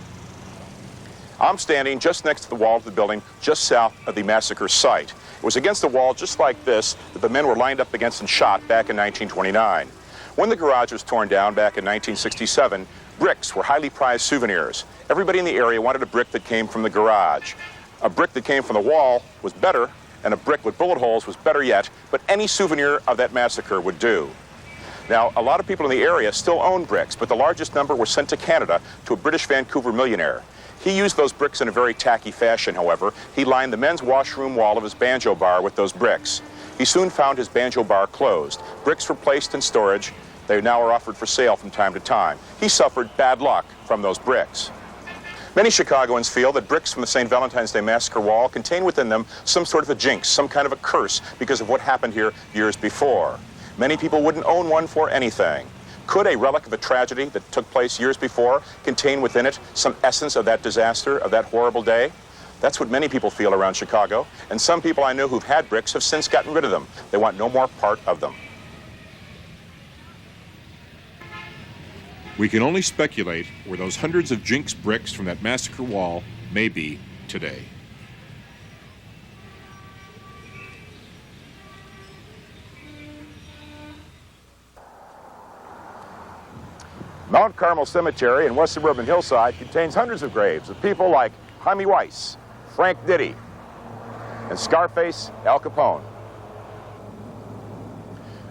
Speaker 2: I'm standing just next to the wall of the building, just south of the massacre site. It was against a wall just like this that the men were lined up against and shot back in 1929. When the garage was torn down back in 1967, bricks were highly prized souvenirs. Everybody in the area wanted a brick that came from the garage. A brick that came from the wall was better, and a brick with bullet holes was better yet, but any souvenir of that massacre would do. Now, a lot of people in the area still own bricks, but the largest number were sent to Canada to a British Vancouver millionaire. He used those bricks in a very tacky fashion, however. He lined the men's washroom wall of his banjo bar with those bricks. He soon found his banjo bar closed. Bricks were placed in storage. They now are offered for sale from time to time. He suffered bad luck from those bricks. Many Chicagoans feel that bricks from the St. Valentine's Day Massacre wall contain within them some sort of a jinx, some kind of a curse because of what happened here years before. Many people wouldn't own one for anything. Could a relic of a tragedy that took place years before contain within it some essence of that disaster, of that horrible day? That's what many people feel around Chicago, and some people I know who've had bricks have since gotten rid of them. They want no more part of them.
Speaker 1: We can only speculate where those hundreds of jinx bricks from that massacre wall may be today.
Speaker 2: Mount Carmel Cemetery in West Suburban Hillside contains hundreds of graves of people like Jaime Weiss, Frank Diddy, and Scarface Al Capone.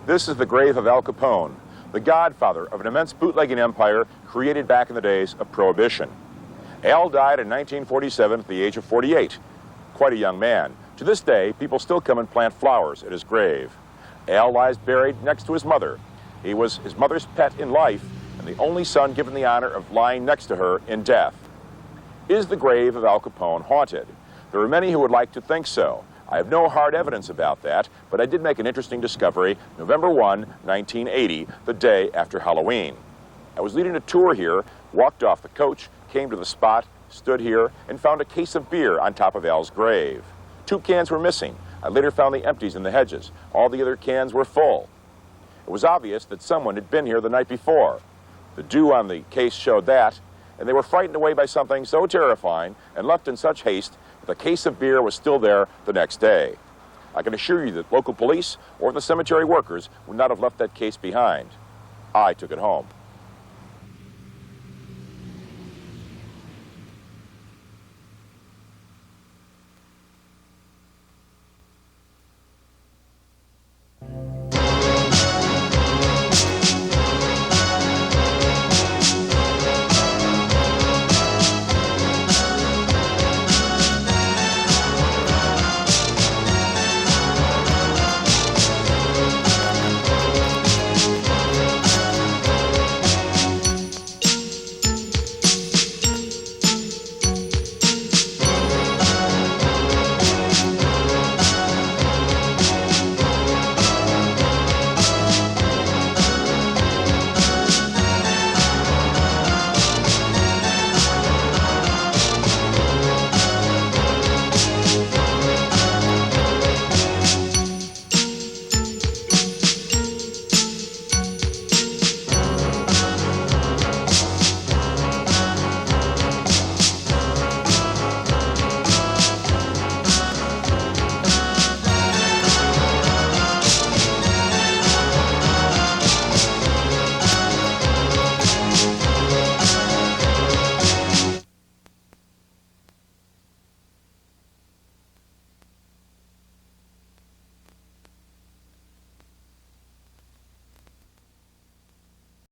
Speaker 2: This is the grave of Al Capone, the godfather of an immense bootlegging empire created back in the days of Prohibition. Al died in 1947 at the age of 48, quite a young man. To this day, people still come and plant flowers at his grave. Al lies buried next to his mother. He was his mother's pet in life, and the only son given the honor of lying next to her in death. Is the grave of Al Capone haunted? There are many who would like to think so. I have no hard evidence about that, but I did make an interesting discovery November 1, 1980, the day after Halloween. I was leading a tour here, walked off the coach, came to the spot, stood here, and found a case of beer on top of Al's grave. 2 cans were missing. I later found the empties in the hedges. All the other cans were full. It was obvious that someone had been here the night before. The dew on the case showed that, and they were frightened away by something so terrifying and left in such haste that the case of beer was still there the next day. I can assure you that local police or the cemetery workers would not have left that case behind. I took it home.